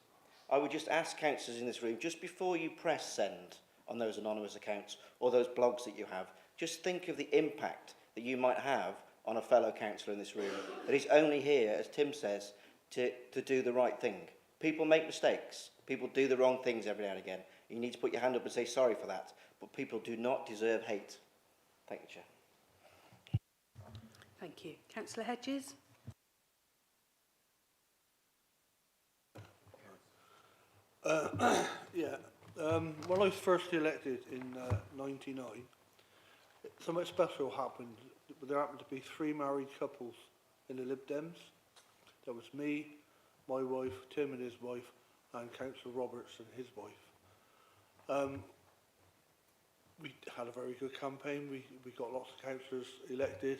I would just ask councillors in this room, just before you press send on those anonymous accounts or those blogs that you have, just think of the impact that you might have on a fellow councillor in this room, that is only here, as Tim says, to do the right thing. People make mistakes. People do the wrong things every now and again. You need to put your hand up and say sorry for that. But people do not deserve hate. Thank you, Chair. Thank you. Councillor Hedges? When I was first elected in '99, something special happened. There happened to be 3 married couples in the Lib Dems. There was me, my wife, Tim and his wife, and Councillor Roberts and his wife. We had a very good campaign. We got lots of councillors elected.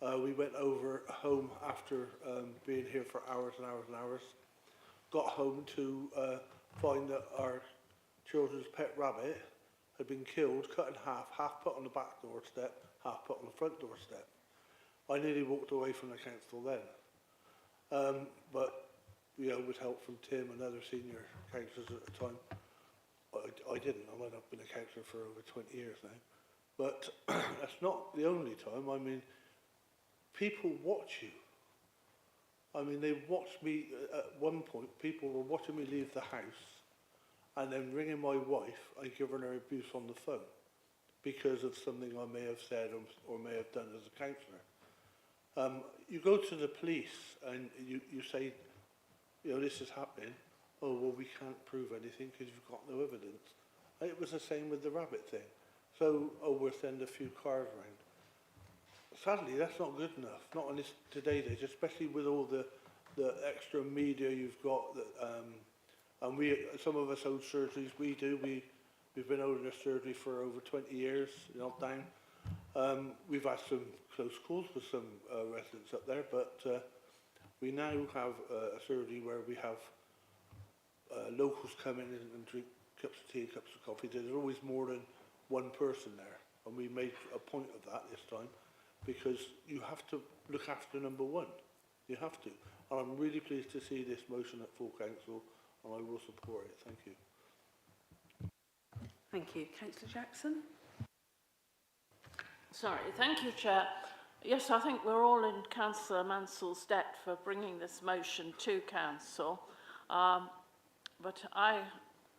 We went over home after being here for hours and hours and hours. Got home to find that our children's pet rabbit had been killed, cut in half put on the back doorstep, half put on the front doorstep. I nearly walked away from the council then. But with help from Tim and other senior councillors at the time, I didn't. I might have been a councillor for over 20 years now. But that's not the only time. I mean, people watch you. I mean, they watched me at one point. People were watching me leave the house and then ringing my wife and giving her abuse on the phone because of something I may have said or may have done as a councillor. You go to the police and you say, this is happening. Oh, well, we can't prove anything because you've got no evidence. And it was the same with the rabbit thing. So, we'll send a few cars around. Sadly, that's not good enough. Not on this today's age, especially with all the extra media you've got. And some of us own surgeries. We've been owning a surgery for over 20 years in Olddown. We've had some close calls with some residents up there, but we now have a surgery where we have locals come in and drink cups of tea and cups of coffee. There's always more than one person there, and we made a point of that this time because you have to look after number one. You have to. And I'm really pleased to see this motion at full council, and I will support it. Thank you. Thank you. Councillor Jackson? Sorry, thank you, Chair. Yes, I think we're all in Councillor Mansell's debt for bringing this motion to Council. But I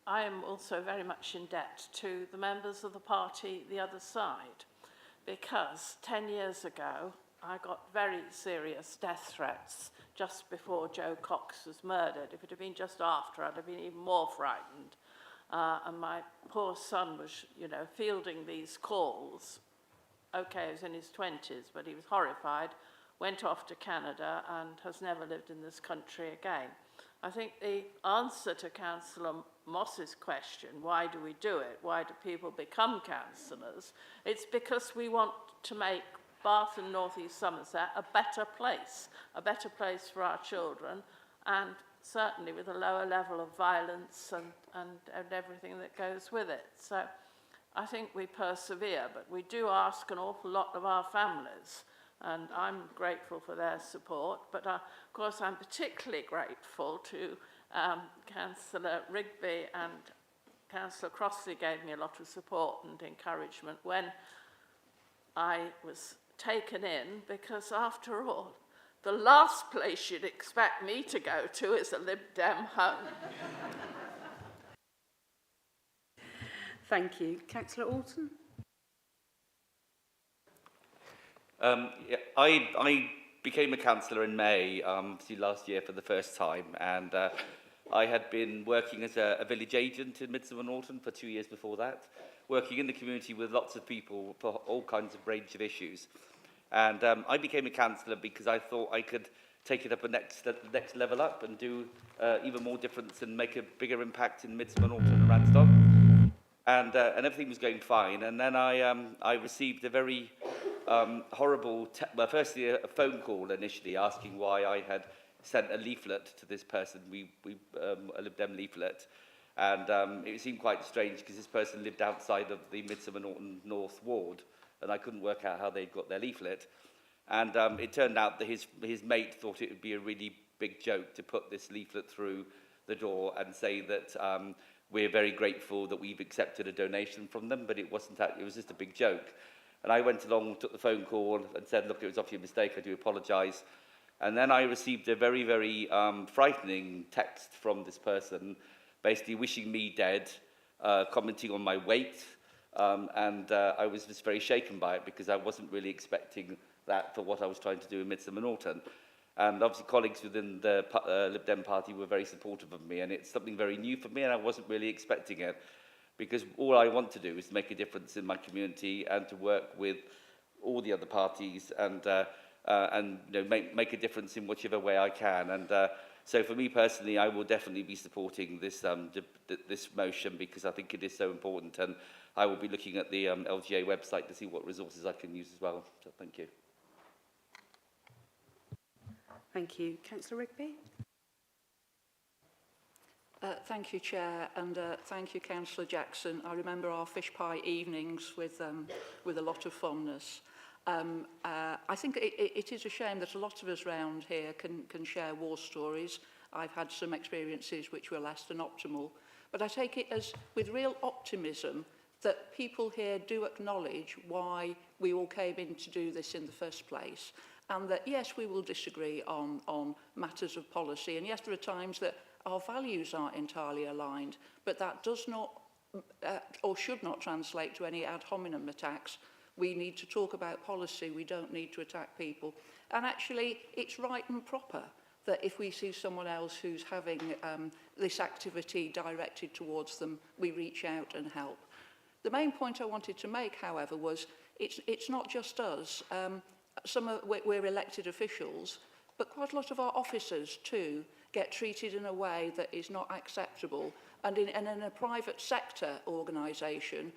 am also very much in debt to the members of the party the other side, because 10 years ago I got very serious death threats just before Joe Cox was murdered. If it had been just after, I'd have been even more frightened. And my poor son was, fielding these calls. Okay, he was in his 20s, but he was horrified, went off to Canada and has never lived in this country again. I think the answer to Councillor Moss's question, why do we do it? Why do people become councillors? It's because we want to make Bath and North East Somerset a better place for our children, and certainly with a lower level of violence and everything that goes with it. So I think we persevere, but we do ask an awful lot of our families, and I'm grateful for their support. But of course, I'm particularly grateful to Councillor Rigby and Councillor Crossley gave me a lot of support and encouragement when I was taken in, because after all, the last place you'd expect me to go to is a Lib Dem home. Thank you. Councillor Alton? Yeah, I became a councillor in May last year for the first time, and I had been working as a village agent in Midsomer Norton for 2 years before that, working in the community with lots of people for all kinds of range of issues. And I became a councillor because I thought I could take it up the next level up and do even more difference and make a bigger impact in Midsomer Norton and Radstock. And everything was going fine. And then I received a very horrible, well, firstly a phone call initially asking why I had sent a leaflet to this person, a Lib Dem leaflet. And it seemed quite strange because this person lived outside of the Midsomer Norton North ward, and I couldn't work out how they'd got their leaflet. And it turned out that his mate thought it would be a really big joke to put this leaflet through the door and say that we're very grateful that we've accepted a donation from them, but it wasn't that, it was just a big joke. And I went along, took the phone call and said, look, it was obviously a mistake, I do apologise. And then I received a very, very frightening text from this person, basically wishing me dead, commenting on my weight, and I was just very shaken by it because I wasn't really expecting that for what I was trying to do in Midsomer Norton. And obviously colleagues within the Lib Dem party were very supportive of me, and it's something very new for me, and I wasn't really expecting it, because all I want to do is to make a difference in my community and to work with all the other parties and you know, make a difference in whichever way I can. And so for me personally, I will definitely be supporting this this motion because I think it is so important, and I will be looking at the LGA website to see what resources I can use as well. So thank you. Thank you. Councillor Rigby? Thank you, Chair, and thank you, Councillor Jackson. I remember our fish pie evenings with a lot of fondness. I think it is a shame that a lot of us around here can share war stories. I've had some experiences which were less than optimal, but I take it as with real optimism that people here do acknowledge why we all came in to do this in the first place, and that yes, we will disagree on matters of policy, and yes, there are times that our values aren't entirely aligned, but that does not or should not translate to any ad hominem attacks. We need to talk about policy, we don't need to attack people. And actually, it's right and proper that if we see someone else who's having this activity directed towards them, we reach out and help. The main point I wanted to make, however, was it's not just us. We're elected officials, but quite a lot of our officers too get treated in a way that is not acceptable. And in a private sector organisation,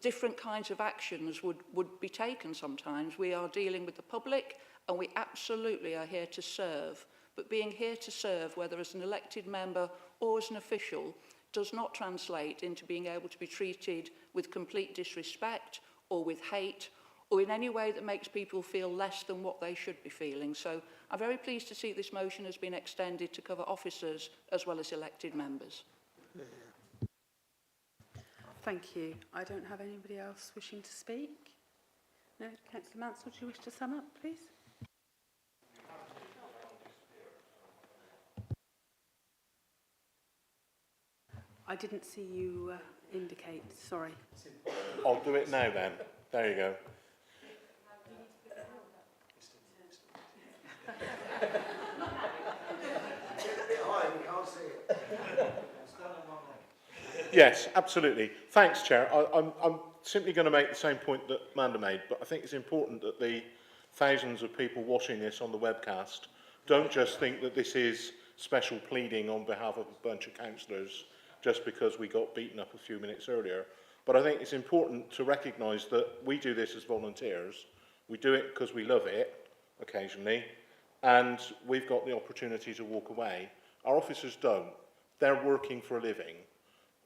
different kinds of actions would be taken sometimes. We are dealing with the public, and we absolutely are here to serve. But being here to serve, whether as an elected member or as an official, does not translate into being able to be treated with complete disrespect or with hate or in any way that makes people feel less than what they should be feeling. So I'm very pleased to see this motion has been extended to cover officers as well as elected members. Thank you. I don't have anybody else wishing to speak. No, Councillor Mansell, do you wish to sum up, please? I didn't see you indicate, sorry. I'll do it now then. There you go. Yes, absolutely. Thanks, Chair. I'm simply going to make the same point that Amanda made, but I think it's important that the thousands of people watching this on the webcast don't just think that this is special pleading on behalf of a bunch of councillors just because we got beaten up a few minutes earlier. But I think it's important to recognise that we do this as volunteers. We do it because we love it, occasionally, and we've got the opportunity to walk away. Our officers don't. They're working for a living.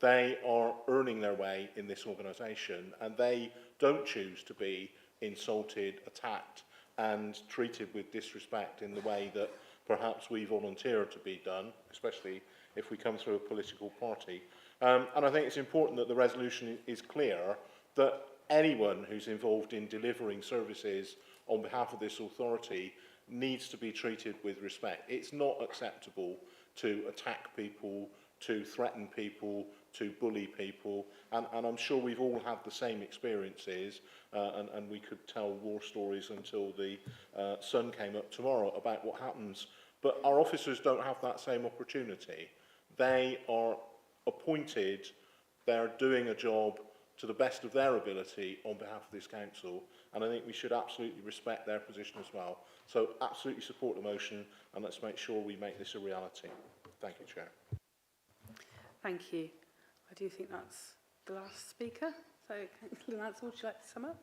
They are earning their way in this organisation, and they don't choose to be insulted, attacked, and treated with disrespect in the way that perhaps we volunteer to be done, especially if we come through a political party. And I think it's important that the resolution is clear that anyone who's involved in delivering services on behalf of this authority needs to be treated with respect. It's not acceptable to attack people, to threaten people, to bully people, and I'm sure we've all had the same experiences, and we could tell war stories until the sun came up tomorrow about what happens. But our officers don't have that same opportunity. They are appointed, they're doing a job to the best of their ability on behalf of this council, and I think we should absolutely respect their position as well. So absolutely support the motion, and let's make sure we make this a reality. Thank you, Chair. Thank you. I do think that's the last speaker. So, Councillor Mansell, would you like to sum up?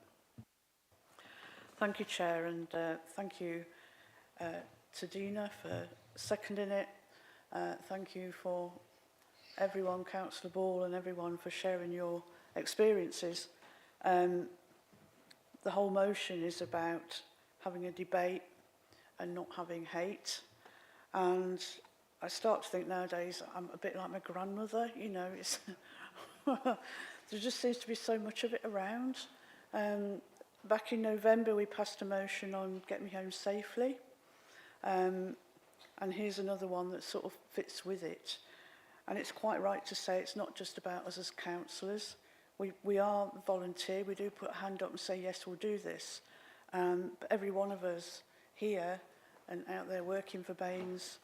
Thank you, Chair, and thank you to Dina for seconding it. Thank you for everyone, Councillor Ball and everyone, for sharing your experiences. The whole motion is about having a debate and not having hate. And I start to think nowadays I'm a bit like my grandmother, you know, it's there just seems to be so much of it around. Back in November we passed a motion on Get Me Home Safely, and here's another one that sort of fits with it. And it's quite right to say it's not just about us as councillors. We are volunteer, we do put a hand up and say yes, we'll do this. But every one of us here and out there working for Baines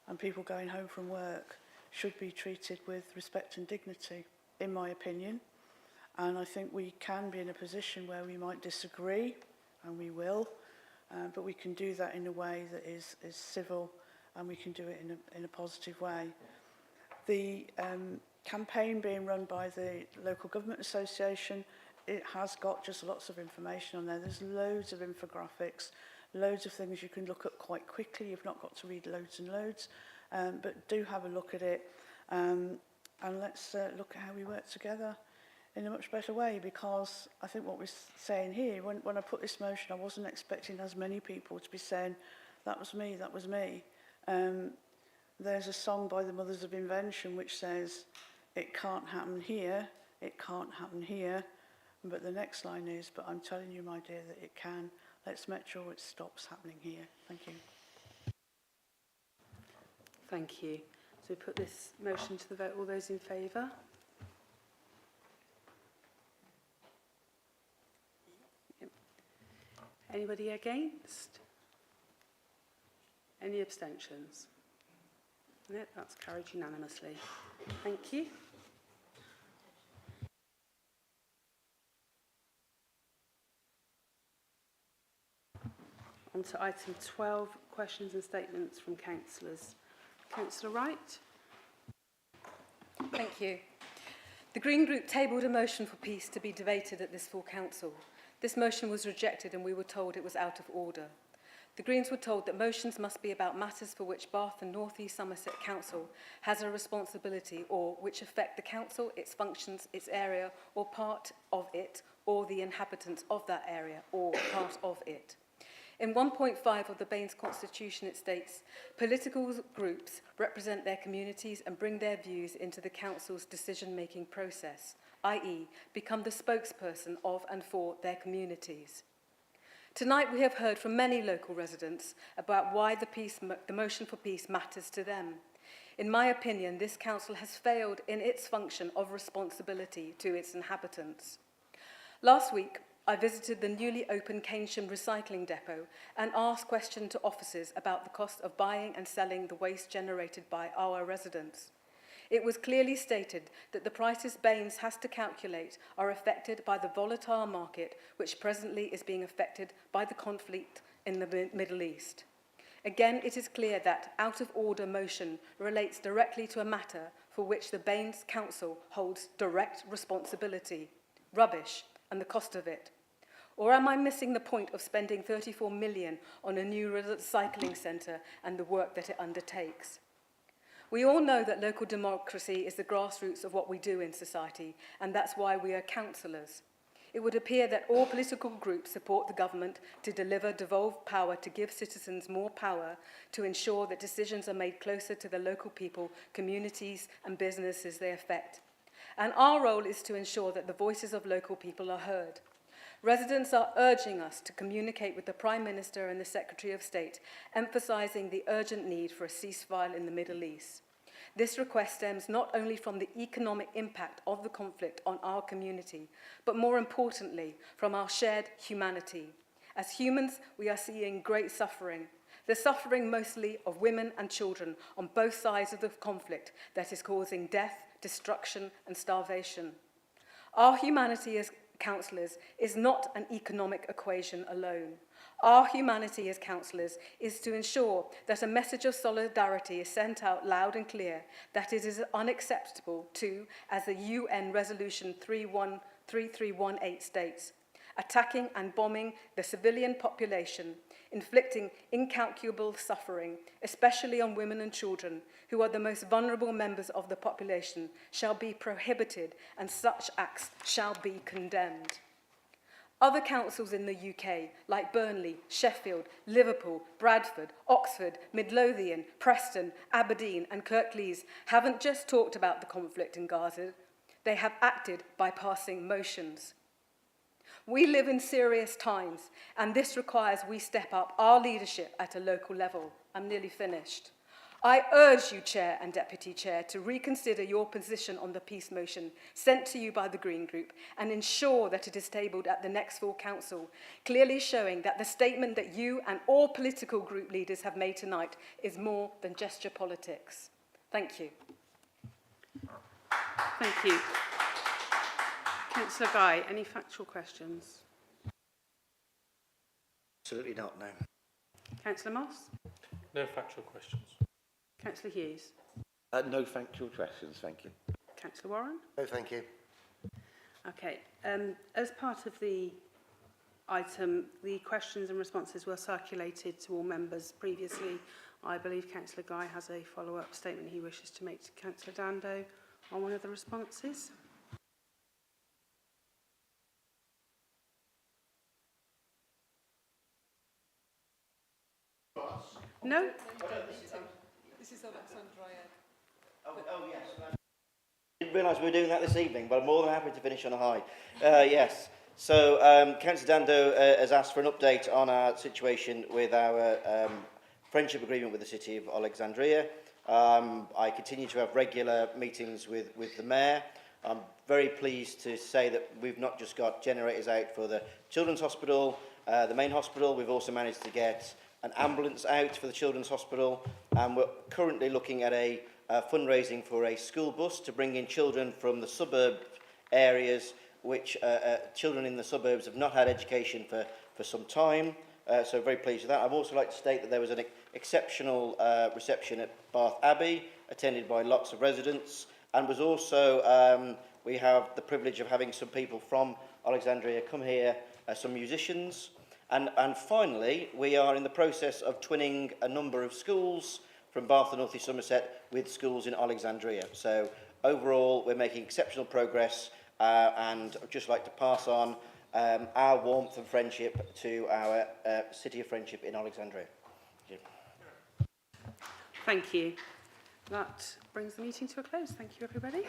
and people going home from work should be treated with respect and dignity, in my opinion. And I think we can be in a position where we might disagree, and we will, but we can do that in a way that is civil, and we can do it in a positive way. The campaign being run by the Local Government Association, it has got just lots of information on there. There's loads of infographics, loads of things you can look at quite quickly. You've not got to read loads and loads, but do have a look at it, and let's look at how we work together in a much better way, because I think what we're saying here, when I put this motion, I wasn't expecting as many people to be saying, that was me, that was me. There's a song by the Mothers of Invention which says, it can't happen here, it can't happen here, but the next line is, but I'm telling you, my dear, that it can. Let's make sure it stops happening here. Thank you. Thank you. So we put this motion to the vote. All those in favour? Yep. Anybody against? Any abstentions? No, that's carried unanimously. Thank you. On to item 12, questions and statements from councillors. Councillor Wright. Thank you. The Green Group tabled a motion for peace to be debated at this full council. This motion was rejected and we were told it was out of order. The Greens were told that motions must be about matters for which Bath and North East Somerset Council has a responsibility or which affect the council, its functions, its area or part of it, or the inhabitants of that area or part of it. In 1.5 of the Baines Constitution it states, political groups represent their communities and bring their views into the council's decision-making process, i.e. become the spokesperson of and for their communities. Tonight we have heard from many local residents about why the motion for peace matters to them. In my opinion, this council has failed in its function of responsibility to its inhabitants. Last week, I visited the newly opened Keynsham recycling depot and asked questions to officers about the cost of buying and selling the waste generated by our residents. It was clearly stated that the prices Baines has to calculate are affected by the volatile market, which presently is being affected by the conflict in the Middle East. Again, it is clear that out-of-order motion relates directly to a matter for which the Baines Council holds direct responsibility, rubbish, and the cost of it. Or am I missing the point of spending 34 million on a new recycling centre and the work that it undertakes? We all know that local democracy is the grassroots of what we do in society, and that's why we are councillors. It would appear that all political groups support the government to deliver devolved power to give citizens more power to ensure that decisions are made closer to the local people, communities and businesses they affect. And our role is to ensure that the voices of local people are heard. Residents are urging us to communicate with the Prime Minister and the Secretary of State, emphasising the urgent need for a ceasefire in the Middle East. this request stems not only from the economic impact of the conflict on our community, but more importantly, from our shared humanity. As humans, we are seeing great suffering. The suffering mostly of women and children on both sides of the conflict that is causing death, destruction, and starvation. Our humanity as councillors is not an economic equation alone. Our humanity as councillors is to ensure that a message of solidarity is sent out loud and clear, that it is unacceptable to, as the UN Resolution 3318 states, attacking and bombing the civilian population, inflicting incalculable suffering, especially on women and children, who are the most vulnerable members of the population, shall be prohibited, and such acts shall be condemned. Other councils in the UK, like Burnley, Sheffield, Liverpool, Bradford, Oxford, Midlothian, Preston, Aberdeen and Kirklees, haven't just talked about the conflict in Gaza, they have acted by passing motions. We live in serious times, and this requires we step up our leadership at a local level. I'm nearly finished. I urge you, Chair and Deputy Chair, to reconsider your position on the peace motion sent to you by the Green Group and ensure that it is tabled at the next full council, clearly showing that the statement that you and all political group leaders have made tonight is more than gesture politics. Thank you. Thank you. Councillor Guy, any factual questions? Absolutely not, no. Councillor Moss? No factual questions. Councillor Hughes? No factual questions, thank you. Councillor Warren? No, thank you. Okay. As part of the item, the questions and responses were circulated to all members previously. I believe Councillor Guy has a follow-up statement he wishes to make to Councillor Dando on one of the responses. No? This is Alexandria. Oh, yes. I didn't realise we were doing that this evening, but I'm more than happy to finish on a high. Yes. So, Councillor Dando has asked for an update on our situation with our friendship agreement with the City of Alexandria. I continue to have regular meetings with the Mayor. I'm very pleased to say that we've not just got generators out for the Children's Hospital, the main hospital, we've also managed to get an ambulance out for the Children's Hospital, and we're currently looking at a fundraising for a school bus to bring in children from the suburb areas, which children in the suburbs have not had education for some time. So very pleased with that. I'd also like to state that there was an exceptional reception at Bath Abbey, attended by lots of residents, and was also, we have the privilege of having some people from Alexandria come here, some musicians. And finally, we are in the process of twinning a number of schools from Bath and North East Somerset with schools in Alexandria. So overall, we're making exceptional progress, and I'd just like to pass on our warmth and friendship to our City of Friendship in Alexandria. Thank you. Thank you. That brings the meeting to a close. Thank you, everybody.